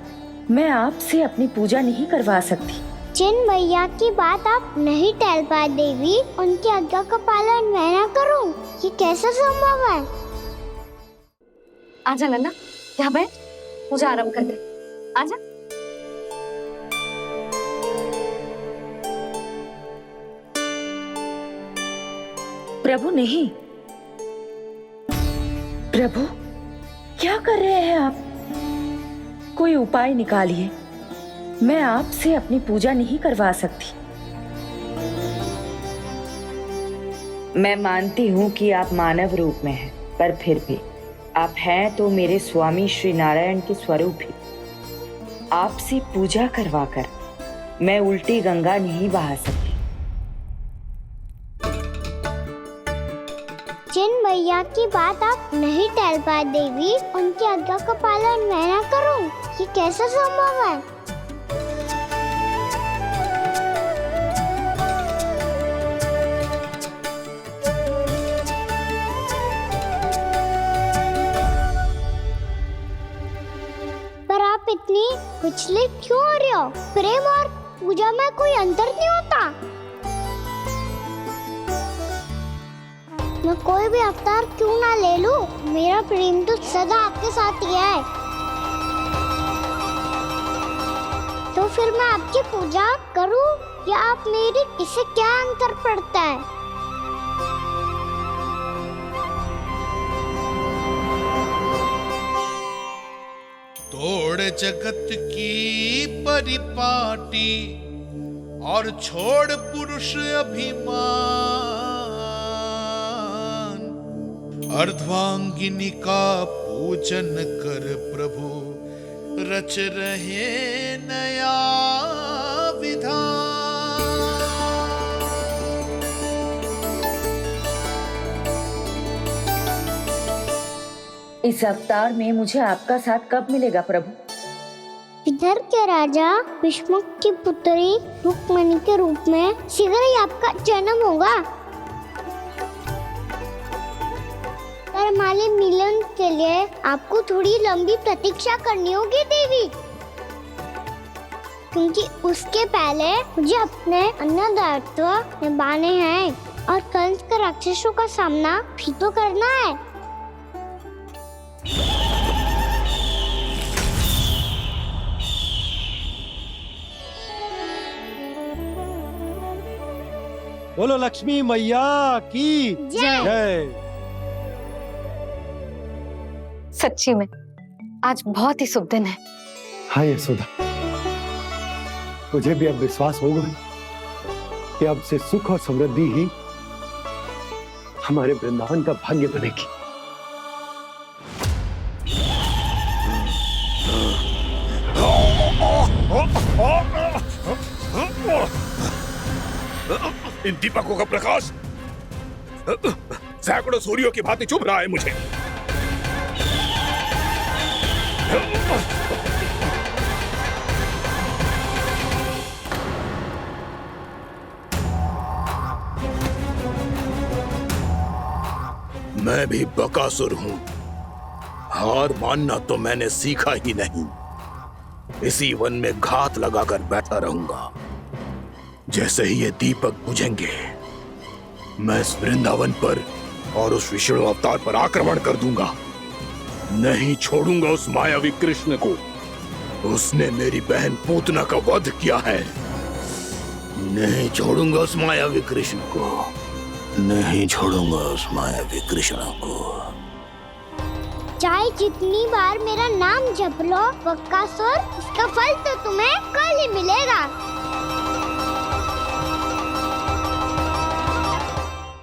मैं आपसे अपनी पूजा नहीं करवा सकती। जिन भैया की बात आप नहीं टल पाए देवी, उनकी आज्ञा का पालन मैं ना करूं, ये कैसे संभव है? आजा लन्ना, यहाँ बैठ, पूजा आरंभ कर दे। आजा। प्रभु नहीं, प्रभु क्या कर रहे हैं आप? कोई उपाय निकालिए, मैं आपसे अपनी पूजा नहीं करवा सकती। मैं मानती हूँ कि आप मानव रूप में हैं, पर फिर भी आप हैं तो मेरे स्वामी श्री नारायण के स्वरूप ही। आपसे पूजा करवाकर मैं उल्टी गंगा नहीं बहा सकती। जिन भैया की बात आप नहीं टल पाए देवी, उनकी आज्ञा का पालन मैं ना करूं, ये कैसे संभव है? पर आप इतनी विचलित क्यों हो रहे हो? प्रेम और पूजा में कोई अंतर नहीं होता। मैं कोई भी अवतार क्यों ना ले लूं, मेरा प्रेम तो सदा आपके साथ ही है। तो फिर मैं आपकी पूजा करूं या आप मेरी, इससे क्या अंतर पड़ता है? तोड़ जगत की परिपाटी और छोड़ पुरुष अभिमान, अर्धांगिनी का पूजन कर प्रभु रच रहे नया विधान। इस अवतार में मुझे आपका साथ कब मिलेगा प्रभु? इधर के राजा भीष्मक की पुत्री रुक्मणी के रूप में शीघ्र ही आपका जन्म होगा। पर हमारे मिलन के लिए आपको थोड़ी लंबी प्रतीक्षा करनी होगी देवी, क्योंकि उसके पहले मुझे अपने अन्य दायित्व निभाने हैं और कंस के राक्षसों का सामना भी तो करना है। बोलो लक्ष्मी मैया की जय। सच्ची में आज बहुत ही शुभ दिन है। हाँ यशोदा, मुझे भी अब विश्वास होगा कि अब से सुख और समृद्धि ही हमारे वृंदावन का भाग्य बनेगी। इन दीपकों का प्रकाश सैकड़ों सूर्यों की भांति चुभ रहा है मुझे। मैं भी बकासुर हूं। हार मानना तो मैंने सीखा ही नहीं। इसी वन में घात लगाकर बैठा रहूंगा। जैसे ही ये दीपक बुझेंगे, मैं इस वृंदावन पर और उस विष्णु अवतार पर आक्रमण कर दूंगा। नहीं छोड़ूंगा उस मायावी कृष्ण को। उसने मेरी बहन पूतना का वध किया है। नहीं छोड़ूंगा उस मायावी कृष्ण को। नहीं छोड़ूंगा उस मायावी कृष्ण को। चाहे जितनी बार मेरा नाम जप लो बकासुर, इसका फल तो तुम्हें कल ही मिलेगा।